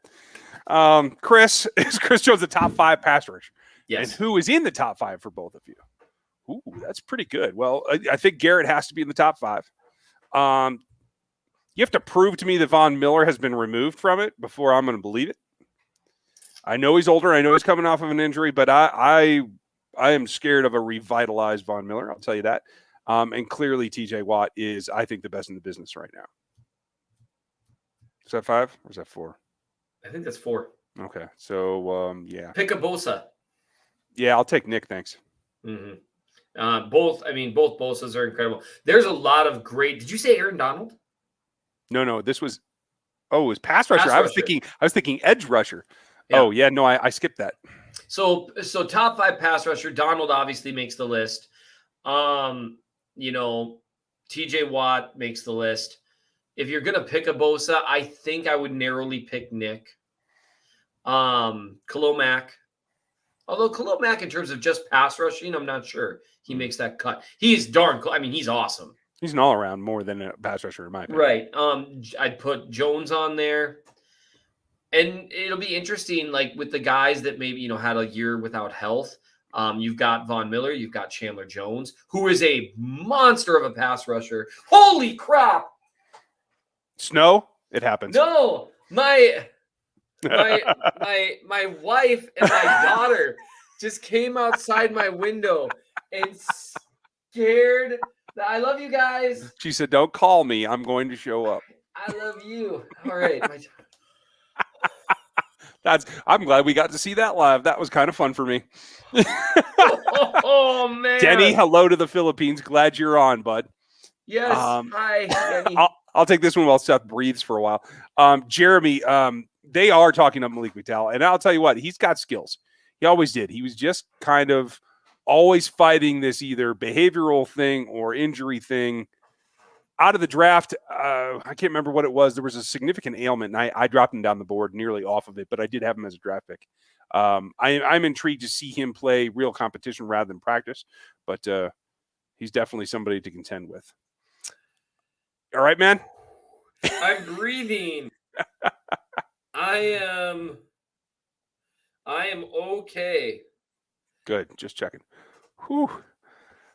Speaker 1: Chris Jones the top 5 pass rush?
Speaker 2: Yes.
Speaker 1: And who is in the top 5 for both of you? Ooh, that's pretty good. Well, I think Garrett has to be in the top 5. You have to prove to me that Von Miller has been removed from it before I'm going to believe it. I know he's older. I know he's coming off of an injury, but I am scared of a revitalized Von Miller. I'll tell you that. And clearly TJ Watt is, I think, the best in the business right now. Is that 5 or is that 4?
Speaker 2: I think that's 4.
Speaker 1: Okay. So, yeah.
Speaker 2: Pick a Bosa.
Speaker 1: Yeah, I'll take Nick. Thanks.
Speaker 2: Mm-hmm. Both Bosas are incredible. There's a lot of great. Did you say Aaron Donald?
Speaker 1: No. This was. Oh, it was pass rusher. I was thinking edge rusher. Yeah. Oh yeah, no, I skipped that.
Speaker 2: So top 5 pass rusher. Donald obviously makes the list. TJ Watt makes the list. If you're gonna pick a Bosa, I think I would narrowly pick Nick. Khalil Mack. Although Khalil Mack, in terms of just pass rushing, I'm not sure he makes that cut. He's darn cool. I mean, he's awesome.
Speaker 1: He's an all-around more than a pass rusher, in my opinion.
Speaker 2: Right. I'd put Jones on there. And it'll be interesting, like with the guys that maybe, had a year without health. You've got Von Miller. You've got Chandler Jones, who is a monster of a pass rusher. Holy crap.
Speaker 1: Snow? It happens.
Speaker 2: No, my wife and my daughter just came outside my window and scared. I love you guys.
Speaker 1: She said, "Don't call me. I'm going to show up."
Speaker 2: I love you. All right.
Speaker 1: I'm glad we got to see that live. That was kind of fun for me.
Speaker 2: Oh man.
Speaker 1: Denny, hello to the Philippines. Glad you're on, bud.
Speaker 2: Yes. Hi, Danny.
Speaker 1: I'll take this one while Seth breathes for a while. Jeremy, they are talking up Malik McDowell, and I'll tell you what, he's got skills. He always did. He was just kind of always fighting this either behavioral thing or injury thing. Out of the draft, I can't remember what it was. There was a significant ailment, and I dropped him down the board nearly off of it, but I did have him as a draft pick. I'm intrigued to see him play real competition rather than practice, but he's definitely somebody to contend with. All right, man.
Speaker 2: I'm breathing. I am okay.
Speaker 1: Good. Just checking. Whew.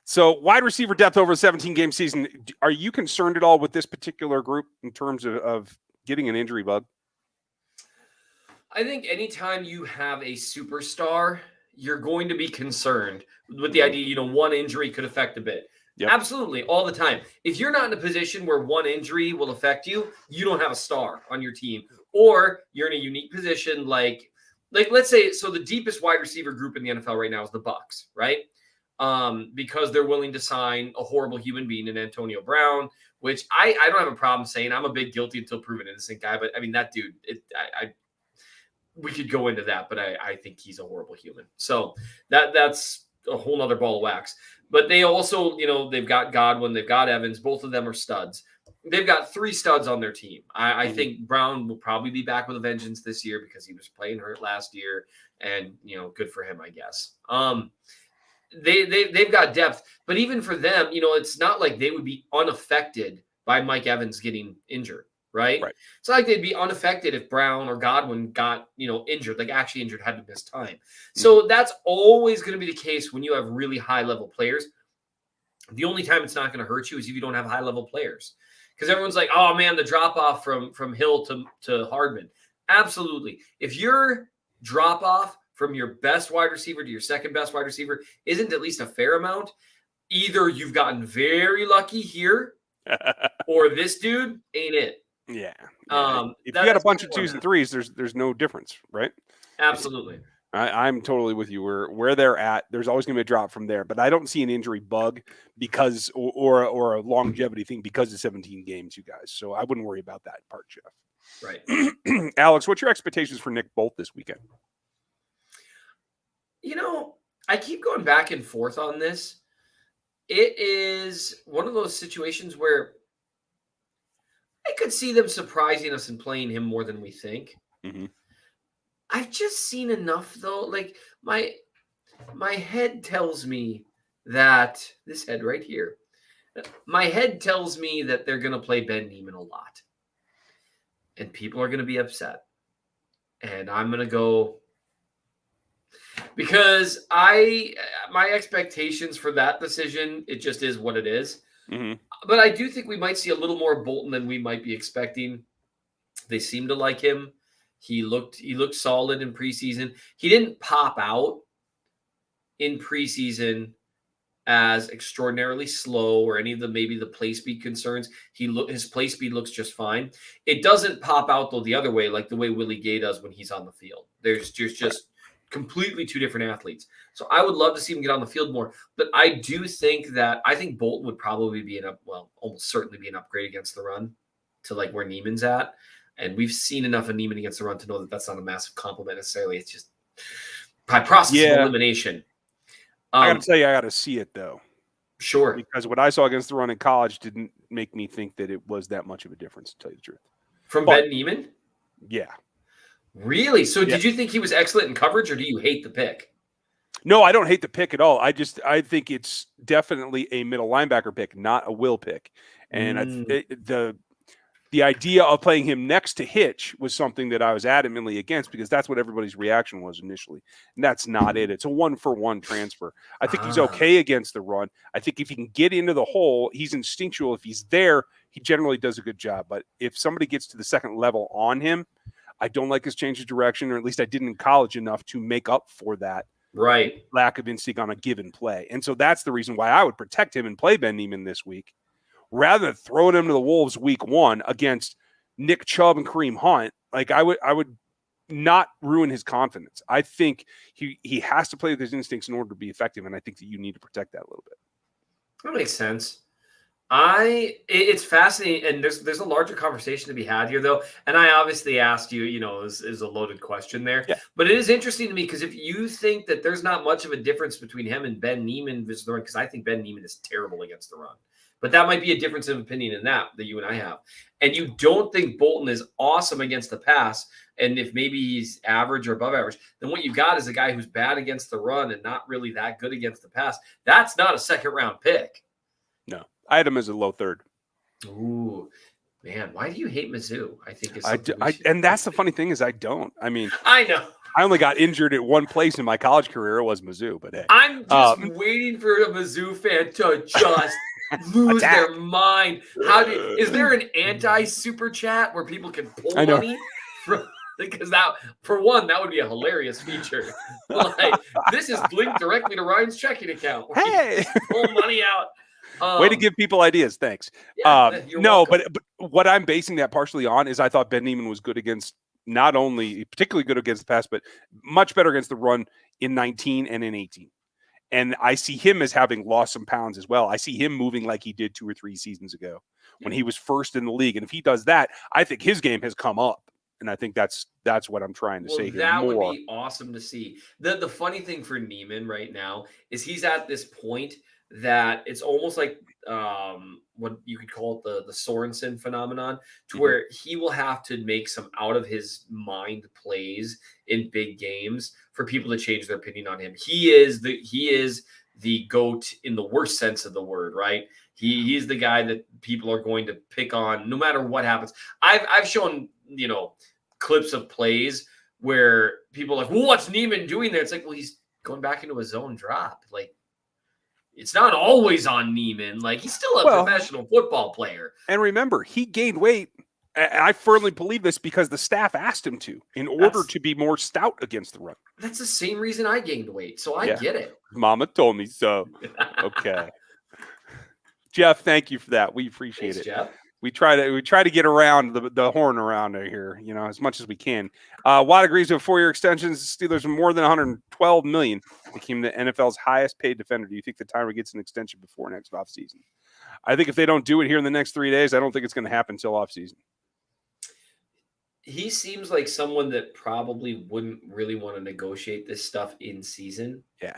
Speaker 1: So wide receiver depth over a 17-game season. Are you concerned at all with this particular group in terms of getting an injury bug?
Speaker 2: I think anytime you have a superstar, you're going to be concerned with the idea, one injury could affect a bit.
Speaker 1: Yep.
Speaker 2: Absolutely, all the time. If you're not in a position where one injury will affect you, you don't have a star on your team. Or you're in a unique position like let's say, so the deepest wide receiver group in the NFL right now is the Bucs, right? Because they're willing to sign a horrible human being in Antonio Brown, which I don't have a problem saying. I'm a big guilty until proven innocent guy, but I mean, that dude, we could go into that, but I think he's a horrible human. So that's a whole nother ball of wax. But they also, they've got Godwin, they've got Evans. Both of them are studs. They've got 3 studs on their team. I think Brown will probably be back with a vengeance this year because he was playing hurt last year, and good for him, I guess. They've got depth, but even for them, it's not like they would be unaffected by Mike Evans getting injured, right? It's not like they'd be unaffected if Brown or Godwin got, injured, like actually injured, had to miss time. So that's always going to be the case when you have really high-level players. The only time it's not going to hurt you is if you don't have high-level players. Because everyone's like, oh, man, the drop-off from Hill to Hardman. Absolutely. If your drop-off from your best wide receiver to your second best wide receiver isn't at least a fair amount, either you've gotten very lucky here or this dude ain't it.
Speaker 1: Yeah. If you got a bunch of 2s and 3s, there's no difference, right?
Speaker 2: Absolutely.
Speaker 1: I'm totally with you. Where they're at, there's always going to be a drop from there. But I don't see an injury bug because or a longevity thing because of 17 games, you guys. So I wouldn't worry about that part, Jeff.
Speaker 2: Right.
Speaker 1: Alex, what's your expectations for Nick Bolt this weekend?
Speaker 2: I keep going back and forth on this. It is one of those situations where I could see them surprising us and playing him more than we think.
Speaker 1: Mm-hmm.
Speaker 2: I've just seen enough, though. Like, my head tells me that this head right here, my head tells me that they're going to play Ben Niemann a lot. And people are going to be upset. And I'm going to go because my expectations for that decision, it just is what it is.
Speaker 1: Mm-hmm.
Speaker 2: But I do think we might see a little more Bolton than we might be expecting. They seem to like him. He looked solid in preseason. He didn't pop out in preseason as extraordinarily slow or any of the play speed concerns. His play speed looks just fine. It doesn't pop out though the other way, like the way Willie Gay does when he's on the field. There's just completely 2 different athletes. So I would love to see him get on the field more. But I do think Bolton would probably be almost certainly be an upgrade against the run to like where Niemann's at. And we've seen enough of Niemann against the run to know that that's not a massive compliment necessarily. It's just by process of elimination.
Speaker 1: I got to tell you, I got to see it though.
Speaker 2: Sure.
Speaker 1: Because what I saw against the run in college didn't make me think that it was that much of a difference, to tell you the truth.
Speaker 2: From Ben Niemann?
Speaker 1: Yeah.
Speaker 2: Really? So did you think he was excellent in coverage, or do you hate the pick?
Speaker 1: No, I don't hate the pick at all. I think it's definitely a middle linebacker pick, not a will pick. And the idea of playing him next to Hitch was something that I was adamantly against because that's what everybody's reaction was initially. And that's not it. It's a 1-for-1 transfer. I think he's okay against the run. I think if he can get into the hole, he's instinctual. If he's there, he generally does a good job. But if somebody gets to the second level on him, I don't like his change of direction, or at least I didn't in college enough to make up for that lack of instinct on a given play. And so that's the reason why I would protect him and play Ben Niemann this week, rather than throwing him to the Wolves week 1 against Nick Chubb and Kareem Hunt. Like I would not ruin his confidence. I think he has to play with his instincts in order to be effective, and I think that you need to protect that a little bit.
Speaker 2: That makes sense. It's fascinating, and there's a larger conversation to be had here, though. And I obviously asked you, is a loaded question there,
Speaker 1: Yeah.
Speaker 2: but it is interesting to me because if you think that there's not much of a difference between him and Ben Niemann versus the run, because I think Ben Niemann is terrible against the run, but that might be a difference of opinion in that you and I have, and you don't think Bolton is awesome against the pass, and if maybe he's average or above average, then what you got is a guy who's bad against the run and not really that good against the pass. That's not a second-round pick.
Speaker 1: No, I had him as a low third.
Speaker 2: Ooh, man, why do you hate Mizzou? I think it's
Speaker 1: and that's the funny thing is I don't. I mean,
Speaker 2: I know.
Speaker 1: I only got injured at one place in my college career. It was Mizzou, but hey,
Speaker 2: I'm just waiting for a Mizzou fan to just lose their mind. Is there an anti-super chat where people can pull money from? Because that would be a hilarious feature. Like, this is linked directly to Ryan's checking account.
Speaker 1: Hey,
Speaker 2: pull money out.
Speaker 1: Way to give people ideas. Thanks.
Speaker 2: Yeah,
Speaker 1: no, but what I'm basing that partially on is I thought Ben Niemann was good against, not only particularly good against the pass, but much better against the run in 19 and in 18. And I see him as having lost some pounds as well. I see him moving like he did 2 or 3 seasons ago when he was first in the league. And if he does that, I think his game has come up. And I think that's what I'm trying to say here.
Speaker 2: That would be awesome to see. The funny thing for Niemann right now is he's at this point that it's almost like what you could call it the Sorensen phenomenon, to where he will have to make some out of his mind plays in big games for people to change their opinion on him. He is the GOAT in the worst sense of the word, right? He's the guy that people are going to pick on no matter what happens. I've shown, clips of plays where people are like, well, what's Niemann doing there? It's like, well, he's going back into his zone drop. Like, it's not always on Niemann. Like, he's still a professional football player.
Speaker 1: And remember, he gained weight. I firmly believe this because the staff asked him to in order to be more stout against the run.
Speaker 2: That's the same reason I gained weight. So I get it.
Speaker 1: Mama told me so. Okay. Jeff, thank you for that. We appreciate it.
Speaker 2: Jeff.
Speaker 1: We try to get around the horn around here, as much as we can. Watt agrees with 4-year extensions. Steelers are more than 112 million. Became the NFL's highest paid defender. Do you think the Timer gets an extension before next offseason? I think if they don't do it here in the next 3 days, I don't think it's going to happen until offseason.
Speaker 2: He seems like someone that probably wouldn't really want to negotiate this stuff in season.
Speaker 1: Yeah.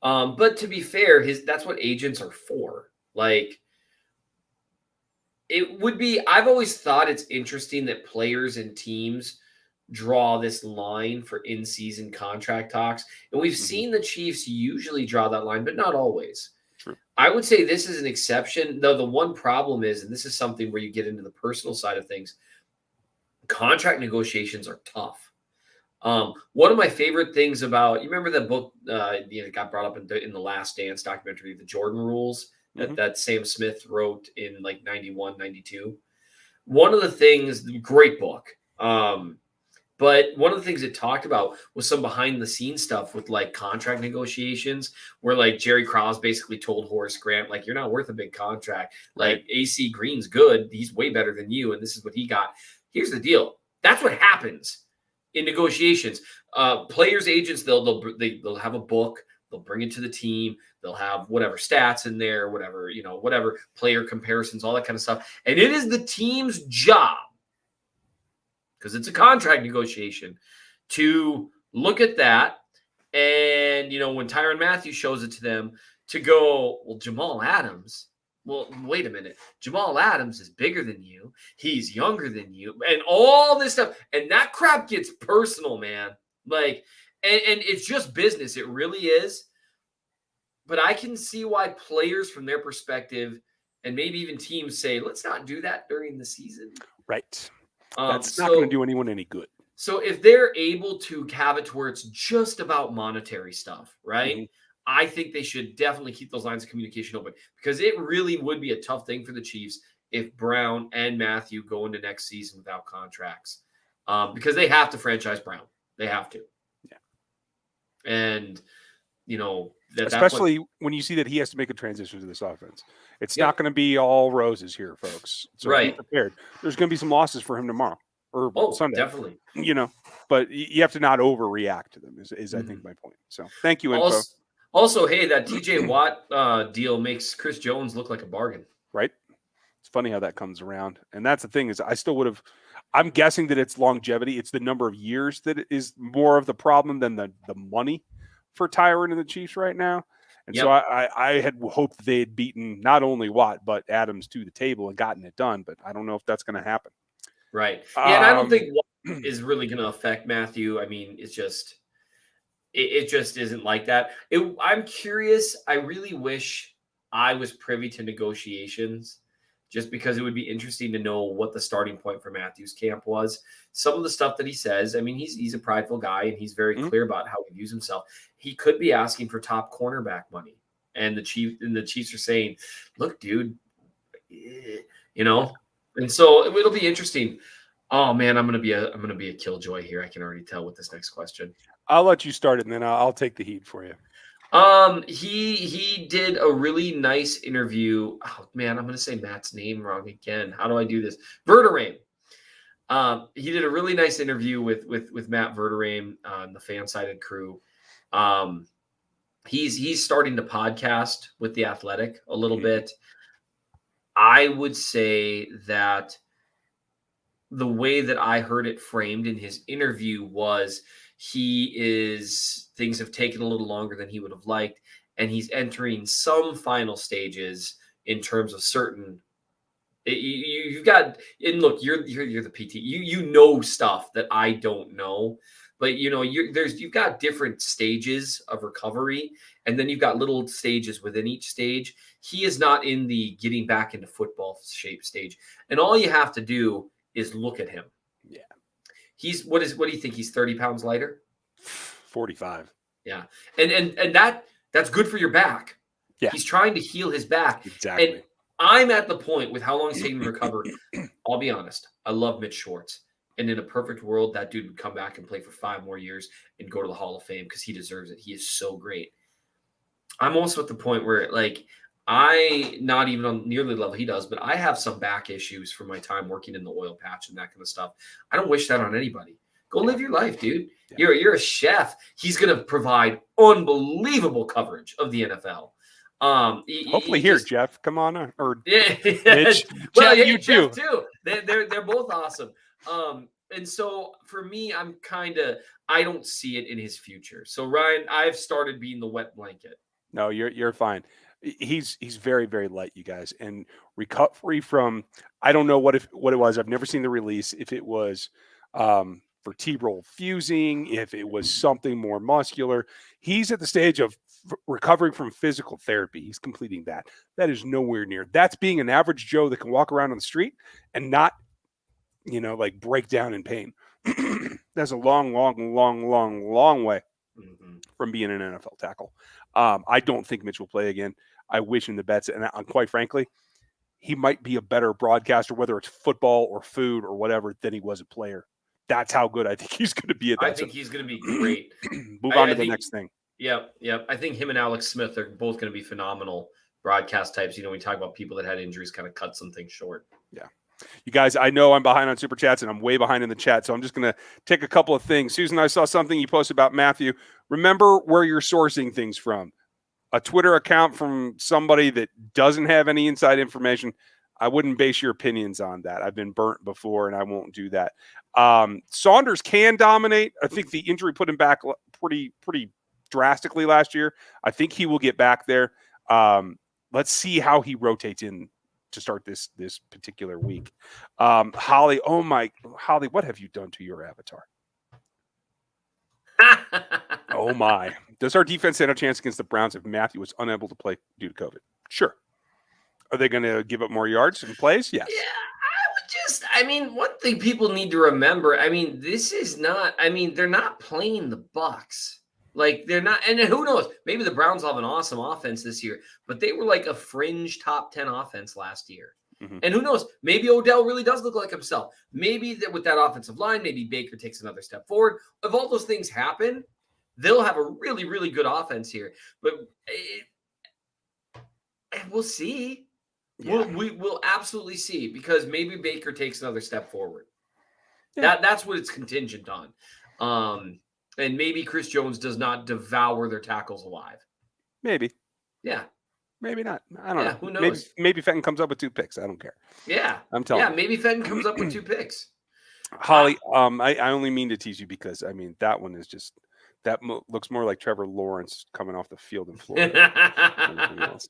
Speaker 2: But to be fair, that's what agents are for. Like, it would be, I've always thought it's interesting that players and teams draw this line for in-season contract talks. And we've seen the Chiefs usually draw that line, but not always.
Speaker 1: True.
Speaker 2: I would say this is an exception, though the one problem is, and this is something where you get into the personal side of things, contract negotiations are tough. One of my favorite things about, you remember that book that got brought up in the Last Dance documentary, The Jordan Rules, that Sam Smith wrote in like 91, 92. One of the things, great book. But one of the things it talked about was some behind the scenes stuff with like contract negotiations where like Jerry Krause basically told Horace Grant, like, you're not worth a big contract. Like, AC Green's good. He's way better than you. And this is what he got. Here's the deal. That's what happens in negotiations. Players, agents, they'll have a book. They'll bring it to the team. They'll have whatever stats in there, whatever player comparisons, all that kind of stuff. And it is the team's job, because it's a contract negotiation, to look at that. And, when Tyrann Mathieu shows it to them, to go, well, Jamal Adams, well, wait a minute. Jamal Adams is bigger than you. He's younger than you. And all this stuff. And that crap gets personal, man. Like, and it's just business. It really is. But I can see why players from their perspective, and maybe even teams, say, let's not do that during the season.
Speaker 1: Right. That's not going to do anyone any good.
Speaker 2: So if they're able to have it to where it's just about monetary stuff, right? Mm-hmm. I think they should definitely keep those lines of communication open, because it really would be a tough thing for the Chiefs if Brown and Mathieu go into next season without contracts, because they have to franchise Brown. They have to. Yeah. And,
Speaker 1: especially when you see that he has to make a transition to this offense. It's not going to be all roses here, folks. So be prepared. There's going to be some losses for him tomorrow or Sunday.
Speaker 2: Definitely.
Speaker 1: But you have to not overreact to them is I think my point. So thank you, Info.
Speaker 2: Also, hey, that TJ Watt deal makes Chris Jones look like a bargain.
Speaker 1: Right? It's funny how that comes around. And that's the thing is I still would have I'm guessing that it's longevity. It's the number of years that is more of the problem than the money for Tyron and the Chiefs right now. And so
Speaker 2: Yep.
Speaker 1: I had hoped they had beaten not only Watt, but Adams to the table and gotten it done. But I don't know if that's going to happen.
Speaker 2: Right. Yeah, and I don't think Watt is really going to affect Matthew. I mean, it's just it just isn't like that. I'm curious. I really wish I was privy to negotiations just because it would be interesting to know what the starting point for Matthew's camp was. Some of the stuff that he says, I mean, he's a prideful guy and he's very clear about how he views himself. He could be asking for top cornerback money. And the Chiefs are saying, look, dude, and so it'll be interesting. Oh man, I'm gonna be a killjoy here. I can already tell with this next question.
Speaker 1: I'll let you start it and then I'll take the heat for you.
Speaker 2: He did a really nice interview. Oh man, I'm gonna say Matt's name wrong again. How do I do this? Verderame. He did a really nice interview with Matt Verderame on the Fan-Sided Crew. He's starting to podcast with The Athletic a little bit. I would say that the way that I heard it framed in his interview was things have taken a little longer than he would have liked, and he's entering some final stages in terms of certain. You've got, and look, you're the PT. You know stuff that I don't know, but you've got different stages of recovery, and then you've got little stages within each stage. He is not in the getting back into football shape stage, and all you have to do is look at him.
Speaker 1: Yeah.
Speaker 2: He's what do you think? He's 30 pounds lighter?
Speaker 1: 45.
Speaker 2: Yeah. And that's good for your back.
Speaker 1: Yeah.
Speaker 2: He's trying to heal his back.
Speaker 1: Exactly.
Speaker 2: And I'm at the point with how long it's taking to recover. I'll be honest. I love Mitch Schwartz. And in a perfect world, that dude would come back and play for 5 more years and go to the Hall of Fame because he deserves it. He is so great. I'm also at the point where, like, not even on nearly the level he does, but I have some back issues from my time working in the oil patch and that kind of stuff. I don't wish that on anybody. Go live your life, dude. Yeah. You're a chef. He's going to provide unbelievable coverage of the NFL.
Speaker 1: Hopefully here, Jeff. Come on, or
Speaker 2: yeah,
Speaker 1: Mitch.
Speaker 2: well,
Speaker 1: Jeff,
Speaker 2: yeah,
Speaker 1: you
Speaker 2: Jeff too. They're both awesome. And so for me, I don't see it in his future. So Ryan, I've started being the wet blanket.
Speaker 1: No, you're fine. He's very, very light, you guys, and recovery from I don't know what it was. I've never seen the release. If it was vertebral fusing, if it was something more muscular, he's at the stage of recovering from physical therapy. He's completing that. That is nowhere near. That's being an average Joe that can walk around on the street and not, like break down in pain. That's a long, long, long, long, long way from being an NFL tackle. I don't think Mitch will play again. I wish him the best. And quite frankly, he might be a better broadcaster, whether it's football or food or whatever, than he was a player. That's how good I think he's going to be at that.
Speaker 2: I think he's going to be great.
Speaker 1: Move on to the next thing.
Speaker 2: Yep. I think him and Alex Smith are both going to be phenomenal broadcast types. We talk about people that had injuries, kind of cut some things short.
Speaker 1: Yeah. You guys, I know I'm behind on Super Chats and I'm way behind in the chat, so I'm just going to take a couple of things. Susan, I saw something you posted about Matthew. Remember where you're sourcing things from. A Twitter account from somebody that doesn't have any inside information. I wouldn't base your opinions on that. I've been burnt before, and I won't do that. Saunders can dominate. I think the injury put him back pretty drastically last year. I think he will get back there. Let's see how he rotates in to start this particular week. Holly, Holly, what have you done to your avatar? Oh my. Does our defense stand a chance against the Browns if Matthew was unable to play due to COVID? Sure. Are they going to give up more yards and plays? Yes.
Speaker 2: Yeah, one thing people need to remember, this is not, they're not playing the Bucs. Like, they're not, and who knows, maybe the Browns will have an awesome offense this year, but they were like a fringe top 10 offense last year. Mm-hmm. And who knows, maybe Odell really does look like himself. Maybe that with that offensive line, maybe Baker takes another step forward. If all those things happen, they'll have a really, really good offense here. But we'll see. Yeah. We'll absolutely see, because maybe Baker takes another step forward. Yeah. That's what it's contingent on. And maybe Chris Jones does not devour their tackles alive.
Speaker 1: Maybe.
Speaker 2: Yeah.
Speaker 1: Maybe not. I don't know.
Speaker 2: Who knows?
Speaker 1: Maybe Fenton comes up with 2 picks. I don't care.
Speaker 2: Yeah.
Speaker 1: I'm telling you.
Speaker 2: Maybe Fenton comes up with 2 picks.
Speaker 1: Holly, I only mean to tease you because, I mean, that one is just – that looks more like Trevor Lawrence coming off the field in Florida than anything else.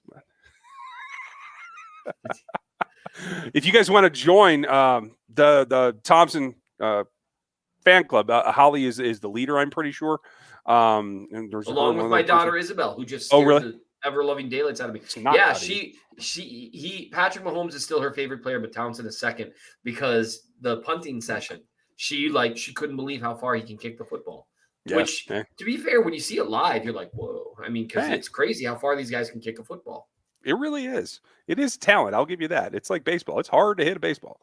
Speaker 1: If you guys want to join the Thompson fan club, Holly is the leader, I'm pretty sure. And there's
Speaker 2: along with my daughter Isabel, who just scared the ever-loving daylights out of me. Yeah, Patrick Mahomes is still her favorite player, but Townsend is second because the punting session, she couldn't believe how far he can kick the football. Yeah, which, to be fair, when you see it live, you're like, whoa. I mean, because it's crazy how far these guys can kick a football.
Speaker 1: It really is. It is talent. I'll give you that. It's like baseball. It's hard to hit a baseball.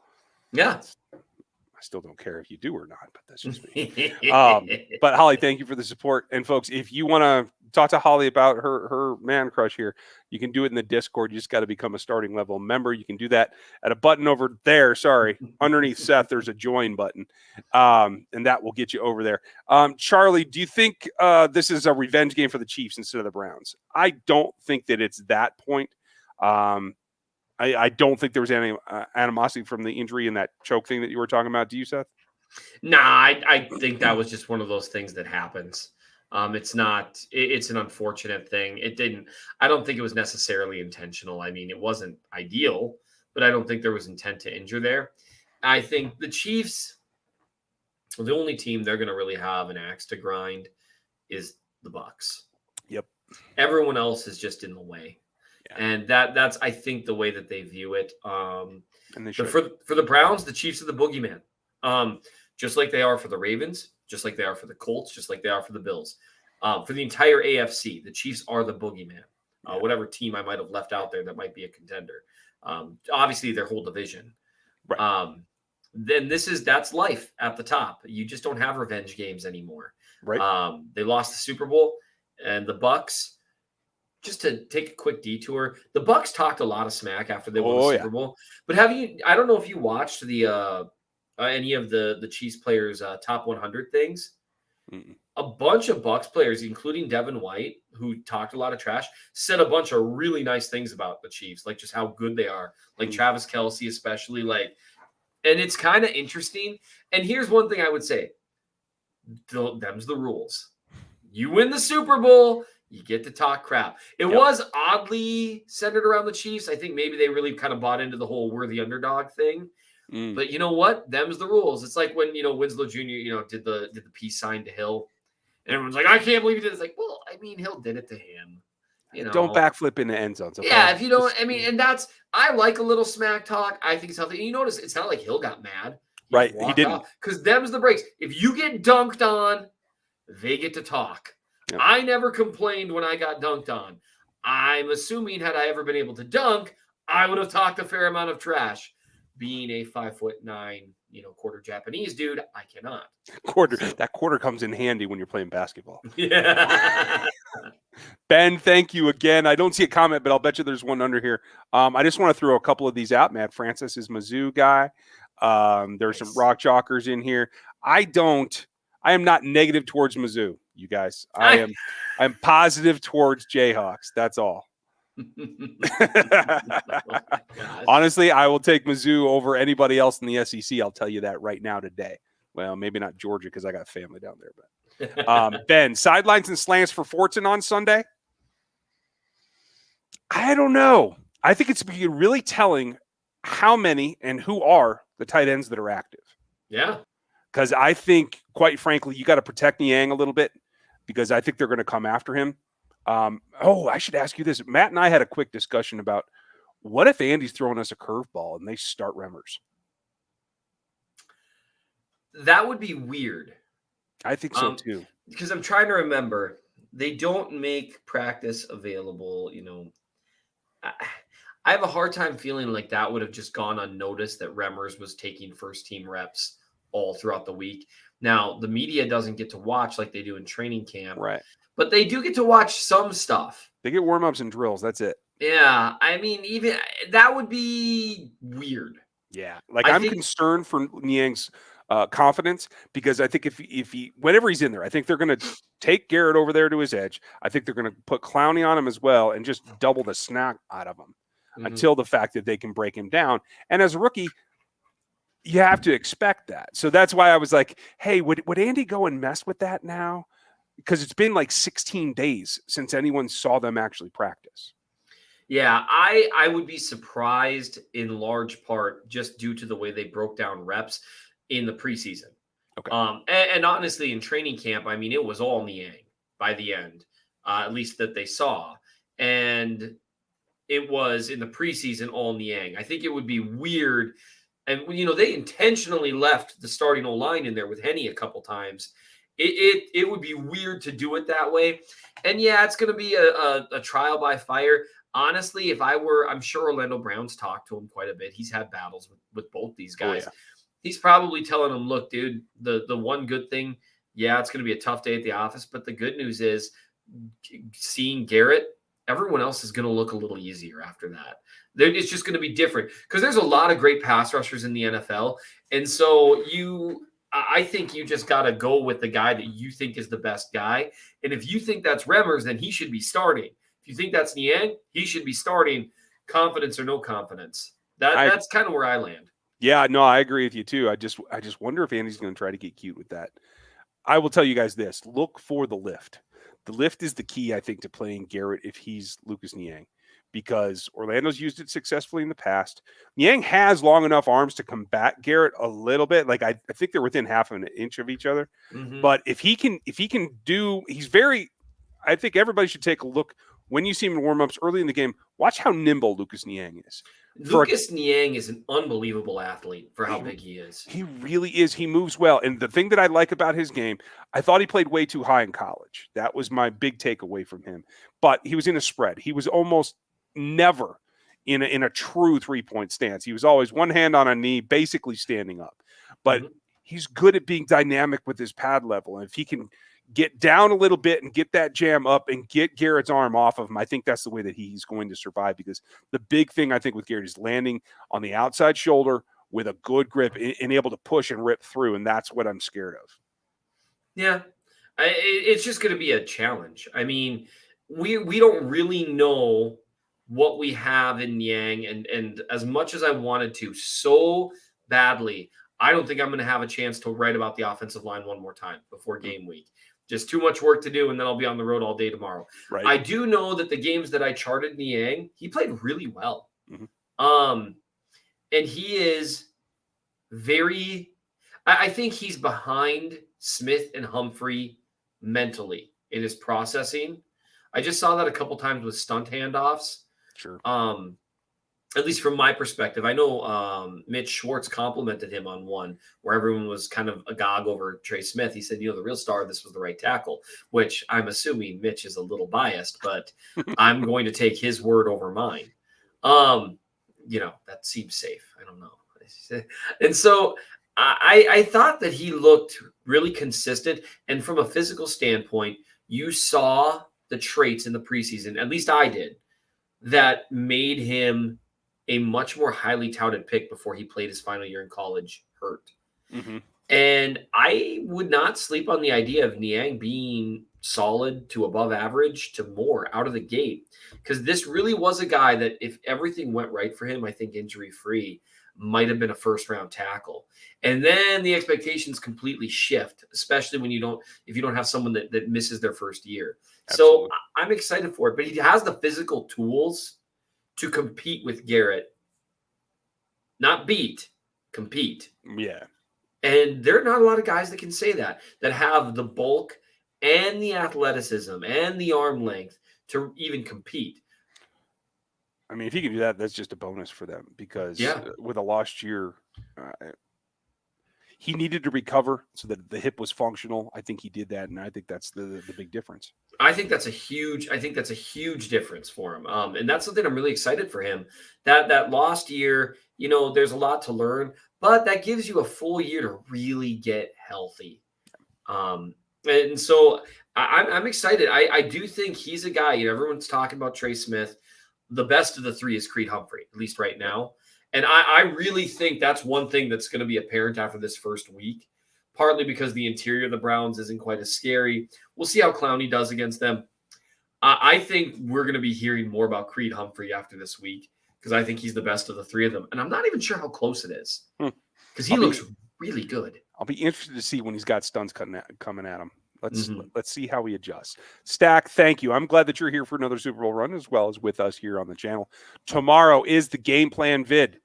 Speaker 2: Yeah.
Speaker 1: I still don't care if you do or not, but that's just me. But Holly, thank you for the support. And folks, if you want to talk to Holly about her man crush here, you can do it in the Discord. You just got to become a starting level member. You can do that at a button over there. Sorry, underneath Seth, there's a join button, and that will get you over there. Charlie, do you think this is a revenge game for the Chiefs instead of the Browns? I don't think that it's that point. I don't think there was any animosity from the injury and that choke thing that you were talking about. Do you, Seth?
Speaker 2: Nah, I think that was just one of those things that happens. It's an unfortunate thing. I don't think it was necessarily intentional. I mean, it wasn't ideal, but I don't think there was intent to injure there. I think the Chiefs, the only team they're going to really have an axe to grind is the Bucs.
Speaker 1: Yep.
Speaker 2: Everyone else is just in the way. Yeah. And that's, I think, the way that they view it. And for the Browns, the Chiefs are the boogeyman. Just like they are for the Ravens, just like they are for the Colts, just like they are for the Bills. For the entire AFC, the Chiefs are the boogeyman. Whatever team I might have left out there that might be a contender. Obviously, their whole division. Right. Then that's life at the top. You just don't have revenge games anymore.
Speaker 1: Right.
Speaker 2: They lost the Super Bowl, and the Bucs. Just to take a quick detour, the Bucs talked a lot of smack after they won the Super Bowl. But I don't know if you watched the any of the Chiefs players' top 100 things. Mm-mm. A bunch of Bucs players, including Devin White, who talked a lot of trash, said a bunch of really nice things about the Chiefs, like just how good they are, like Travis Kelce especially. And it's kind of interesting. And here's one thing I would say: them's the rules. You win the Super Bowl, you get to talk crap. It was oddly centered around the Chiefs. I think maybe they really kind of bought into the whole we're the underdog thing. But you know what? Them's the rules. It's like when, Winslow Jr., did the peace sign to Hill. And everyone's like, I can't believe he did it. It's like, well, I mean, Hill did it to him.
Speaker 1: Don't backflip in the end zones. Okay?
Speaker 2: Yeah, if you don't, and I like a little smack talk. I think it's healthy. And you notice it's not like Hill got mad.
Speaker 1: Right, he didn't.
Speaker 2: Because them's the breaks. If you get dunked on, they get to talk. Yep. I never complained when I got dunked on. I'm assuming had I ever been able to dunk, I would have talked a fair amount of trash. Being a 5'9", quarter Japanese dude, I cannot.
Speaker 1: That quarter comes in handy when you're playing basketball.
Speaker 2: Yeah.
Speaker 1: Ben, thank you again. I don't see a comment, but I'll bet you there's one under here. I just want to throw a couple of these out. Matt Francis is Mizzou guy. There's some Rock Chalkers in here. I am not negative towards Mizzou, you guys. I'm positive towards Jayhawks. That's all. Honestly, I will take Mizzou over anybody else in the SEC. I'll tell you that right now today. Well, maybe not Georgia because I got family down there. But Ben, sidelines and slants for Fortson on Sunday? I don't know. I think it's really telling how many and who are the tight ends that are active.
Speaker 2: Yeah.
Speaker 1: Because I think, quite frankly, you got to protect Niang a little bit because I think they're going to come after him. I should ask you this. Matt and I had a quick discussion about what if Andy's throwing us a curveball and they start Remmers?
Speaker 2: That would be weird.
Speaker 1: I think so too.
Speaker 2: Because I'm trying to remember. They don't make practice available, I have a hard time feeling like that would have just gone unnoticed that Remmers was taking first team reps all throughout the week. Now, the media doesn't get to watch like they do in training camp.
Speaker 1: Right.
Speaker 2: But they do get to watch some stuff.
Speaker 1: They get warm-ups and drills. That's it.
Speaker 2: Yeah. I mean, even that would be weird.
Speaker 1: Yeah. I'm concerned for Niang's confidence, because I think if he whenever he's in there, I think they're going to take Garrett over there to his edge. I think they're going to put Clowney on him as well and just double the snack out of him until the fact that they can break him down. And as a rookie, you have to expect that. So that's why I was like, hey, would Andy go and mess with that now? Because it's been like 16 days since anyone saw them actually practice.
Speaker 2: Yeah, I would be surprised in large part just due to the way they broke down reps in the preseason.
Speaker 1: Okay.
Speaker 2: And honestly, in training camp, I mean, it was all Niang by the end, at least that they saw. And it was in the preseason all Niang. I think it would be weird. And, they intentionally left the starting O-line in there with Henny a couple times. It would be weird to do it that way. And, yeah, it's going to be a trial by fire. Honestly, I'm sure Orlando Brown's talked to him quite a bit. He's had battles with both these guys.
Speaker 1: Oh, yeah.
Speaker 2: He's probably telling him, look, dude, the one good thing, yeah, it's going to be a tough day at the office. But the good news is seeing Garrett, everyone else is going to look a little easier after that. It's just going to be different because there's a lot of great pass rushers in the NFL. And so I think you just got to go with the guy that you think is the best guy. And if you think that's Remmers, then he should be starting. If you think that's Niang, he should be starting, confidence or no confidence. That's kind of where I land.
Speaker 1: Yeah, no, I agree with you too. I just wonder if Andy's going to try to get cute with that. I will tell you guys this: look for the lift. The lift is the key, I think, to playing Garrett if he's Lucas Niang, because Orlando's used it successfully in the past. Niang has long enough arms to combat Garrett a little bit. Like I think they're within half of an inch of each other. Mm-hmm. But if he can do, I think everybody should take a look when you see him in warm-ups early in the game. Watch how nimble Lucas Niang is.
Speaker 2: Lucas Niang is an unbelievable athlete for how big he is.
Speaker 1: He really is. He moves well. And the thing that I like about his game, I thought he played way too high in college. That was my big takeaway from him. But he was in a spread. He was almost never in a true three-point stance. He was always one hand on a knee, basically standing up. But he's good at being dynamic with his pad level. And if he can get down a little bit and get that jam up and get Garrett's arm off of him, I think that's the way that he's going to survive, because the big thing I think with Garrett is landing on the outside shoulder with a good grip and able to push and rip through, and that's what I'm scared of.
Speaker 2: Yeah, it's just going to be a challenge. I mean, we don't really know what we have in Niang, and as much as I wanted to so badly, I don't think I'm going to have a chance to write about the offensive line one more time before game week. Just too much work to do, and then I'll be on the road all day tomorrow. Right. I do know that the games that I charted Niang, he played really well. Mm-hmm. And he is very – I think he's behind Smith and Humphrey mentally in his processing. I just saw that a couple times with stunt handoffs.
Speaker 1: Sure.
Speaker 2: At least from my perspective. I know Mitch Schwartz complimented him on one where everyone was kind of agog over Trey Smith. He said, the real star of this was the right tackle, which I'm assuming Mitch is a little biased, but I'm going to take his word over mine. That seems safe. I don't know. And so I thought that he looked really consistent. And from a physical standpoint, you saw the traits in the preseason, at least I did, that made him a much more highly touted pick before he played his final year in college hurt. Mm-hmm. And I would not sleep on the idea of Niang being solid to above average to more out of the gate, because this really was a guy that if everything went right for him, I think injury-free, might have been a first-round tackle. And then the expectations completely shift, especially when if you don't have someone that misses their first year. Absolutely. So I'm excited for it, but he has the physical tools to compete with Garrett. Not beat, compete.
Speaker 1: Yeah.
Speaker 2: And there are not a lot of guys that can say that have the bulk and the athleticism and the arm length to even compete.
Speaker 1: I mean, if he can do that, that's just a bonus for them, because with a lost year, he needed to recover so that the hip was functional. I think he did that, and I think that's the big difference.
Speaker 2: I think that's a huge difference for him. And that's something I'm really excited for him. That lost year, there's a lot to learn, but that gives you a full year to really get healthy. And so I'm excited. I do think he's a guy, everyone's talking about Trey Smith. The best of the three is Creed Humphrey, at least right now. And I really think that's one thing that's going to be apparent after this first week, partly because the interior of the Browns isn't quite as scary. We'll see how Clowney does against them. I think we're going to be hearing more about Creed Humphrey after this week because I think he's the best of the three of them. And I'm not even sure how close it is because he looks really good.
Speaker 1: I'll be interested to see when he's got stunts coming at him. Let's see how he adjusts. Stack, thank you. I'm glad that you're here for another Super Bowl run as well as with us here on the channel. Tomorrow is the game plan vid.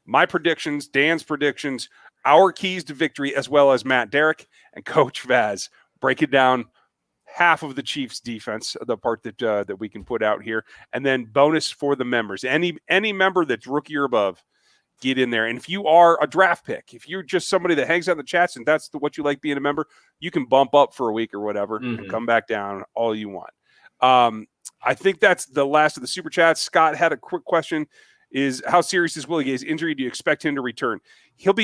Speaker 1: My predictions, Dan's predictions, our keys to victory, as well as Matt Derrick and Coach Vaz. Break it down. Half of the Chiefs defense, the part that we can put out here, and then bonus for the members. Any member that's rookie or above, get in there. And if you are a draft pick, if you're just somebody that hangs out in the chats and that's what you like being a member, you can bump up for a week or whatever and come back down all you want. I think that's the last of the super chats. Scott had a quick question. Is how serious is Willie Gay's injury? Do you expect him to return?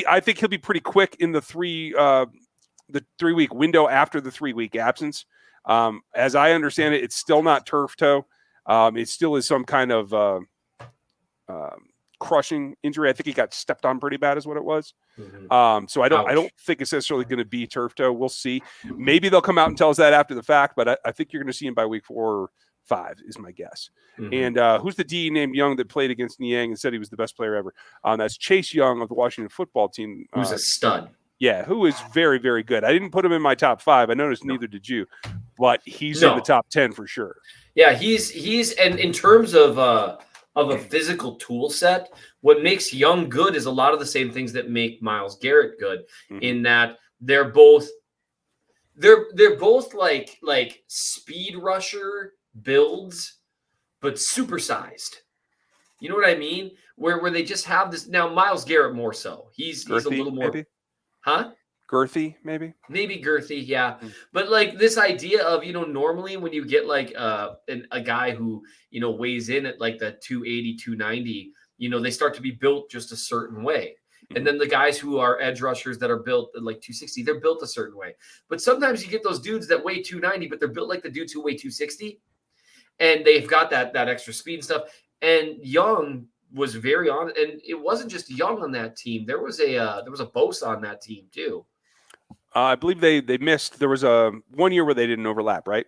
Speaker 1: I think he'll be pretty quick in the 3-week window after the 3-week absence. As I understand it, it's still not turf toe. It still is some kind of crushing injury. I think he got stepped on pretty bad is what it was. So I don't think it's necessarily going to be turf toe. We'll see. Maybe they'll come out and tell us that after the fact, but I think you're going to see him by week 4 or 5 is my guess. And who's the D named Young that played against Niang and said he was the best player ever? That's Chase Young of the Washington football team.
Speaker 2: Who's a stud.
Speaker 1: Yeah, who is very, very good. I didn't put him in my top 5. I noticed neither did you, but he's in the top 10 for sure.
Speaker 2: Yeah, he's and in terms of a physical tool set, what makes Young good is a lot of the same things that make Myles Garrett good. In that they're both like speed rusher builds, but supersized. You know what I mean? Where they just have this now. Myles Garrett more so. He's a little more.
Speaker 1: Maybe?
Speaker 2: Huh?
Speaker 1: Girthy, maybe
Speaker 2: girthy, yeah. But like this idea of, normally when you get like a guy who, weighs in at like the 280, 290, they start to be built just a certain way. And then the guys who are edge rushers that are built at like 260, they're built a certain way. But sometimes you get those dudes that weigh 290, but they're built like the dudes who weigh 260. And they've got that extra speed and stuff. And Young was very on, and it wasn't just Young on that team. There was a Bosa on that team too.
Speaker 1: I believe they missed. There was a 1 year where they didn't overlap, right?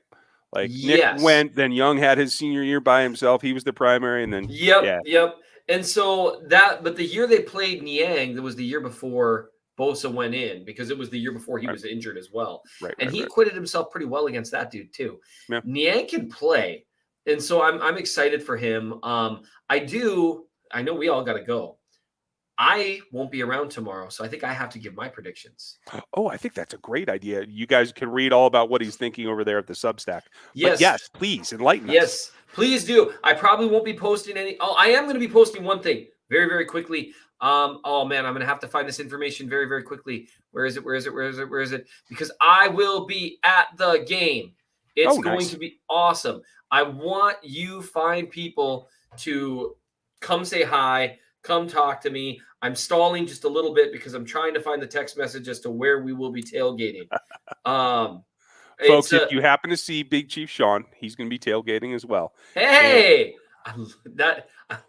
Speaker 1: Like
Speaker 2: yes.
Speaker 1: Nick went, then Young had his senior year by himself. He was the primary, and then
Speaker 2: Yep. And so but the year they played Niang, that was the year before Bosa went in, because it was the year before he was injured as well. And he acquitted himself pretty well against that dude too. Yeah. Niang can play, and so I'm excited for him. I know we all got to go. I won't be around tomorrow, so I think I have to give my predictions.
Speaker 1: Oh, I think that's a great idea. You guys can read all about what he's thinking over there at the Substack.
Speaker 2: Yes.
Speaker 1: But yes, please enlighten us.
Speaker 2: Yes, please do. I probably won't be posting any. Oh, I am going to be posting one thing very, very quickly. Oh man, I'm going to have to find this information very, very quickly. Where is it? Because I will be at the game. It's going to be awesome. I want you fine people to come say hi. Come talk to me. I'm stalling just a little bit because I'm trying to find the text message as to where we will be tailgating.
Speaker 1: Folks, if you happen to see Big Chief Sean, he's going to be tailgating as well.
Speaker 2: Hey, I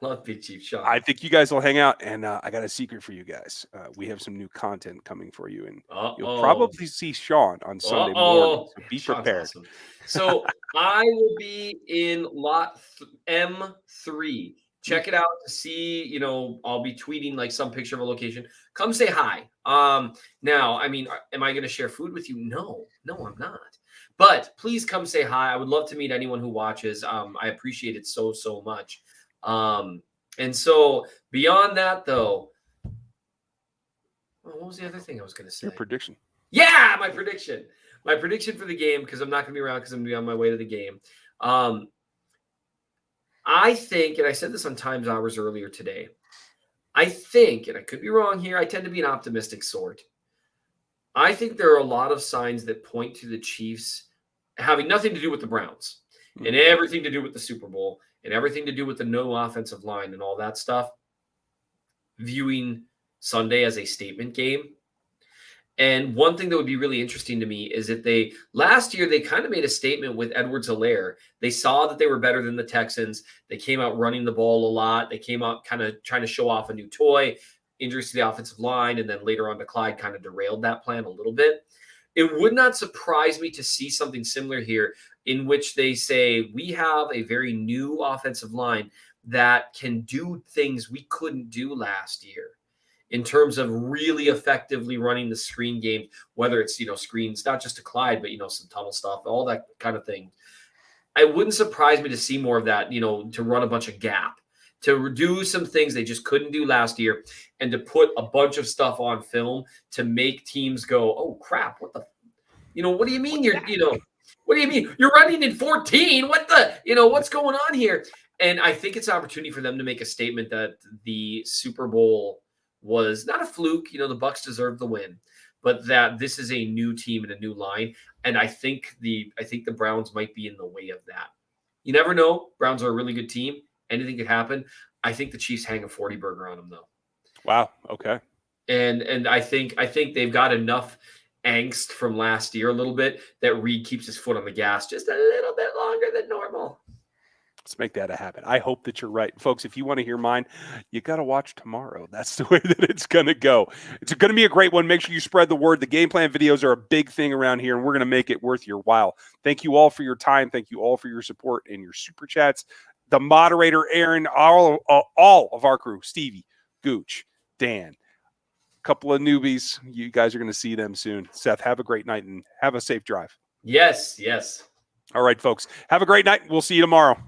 Speaker 2: love Big Chief Sean.
Speaker 1: I think you guys will hang out, and I got a secret for you guys. We have some new content coming for you, and you'll probably see Sean on Sunday morning. So be prepared.
Speaker 2: Awesome. So I will be in lot M3. Check it out to see, I'll be tweeting like some picture of a location. Come say hi. Now, I mean, am I going to share food with you? No, I'm not. But please come say hi. I would love to meet anyone who watches. I appreciate it so, so much. And so beyond that, though, what was the other thing I was going to say?
Speaker 1: Your prediction.
Speaker 2: Yeah, my prediction. My prediction for the game, because I'm not going to be around because I'm going to be on my way to the game. I think, and I said this on Times Hours earlier today, I think, and I could be wrong here, I tend to be an optimistic sort. I think there are a lot of signs that point to the Chiefs having nothing to do with the Browns and everything to do with the Super Bowl and everything to do with the no offensive line and all that stuff, viewing Sunday as a statement game. And one thing that would be really interesting to me is if they last year they kind of made a statement with Edwards-Helaire. They saw that they were better than the Texans. They came out running the ball a lot. They came out kind of trying to show off a new toy. Injuries to the offensive line, and then later on to Clyde kind of derailed that plan a little bit. It would not surprise me to see something similar here in which they say we have a very new offensive line that can do things we couldn't do last year in terms of really effectively running the screen game, whether it's, screens, not just to Clyde, but, some tunnel stuff, all that kind of thing. It wouldn't surprise me to see more of that, to run a bunch of gap, to do some things they just couldn't do last year, and to put a bunch of stuff on film to make teams go, oh crap, what do you mean what do you mean you're running in 14? What's going on here? And I think it's an opportunity for them to make a statement that the Super Bowl was not a fluke. The Bucs deserved the win, but that this is a new team and a new line. And I think the Browns might be in the way of that. You never know. Browns are a really good team. Anything could happen. I think the Chiefs hang a 40 burger on them, though.
Speaker 1: Wow. Okay.
Speaker 2: And I think they've got enough angst from last year a little bit that Reed keeps his foot on the gas just a little bit longer than normal.
Speaker 1: Let's make that a habit. I hope that you're right. Folks, if you want to hear mine, you got to watch tomorrow. That's the way that it's going to go. It's going to be a great one. Make sure you spread the word. The game plan videos are a big thing around here, and we're going to make it worth your while. Thank you all for your time. Thank you all for your support and your super chats. The moderator, Aaron, all of our crew, Stevie, Gooch, Dan, a couple of newbies. You guys are going to see them soon. Seth, have a great night and have a safe drive.
Speaker 2: Yes.
Speaker 1: All right, folks. Have a great night. We'll see you tomorrow.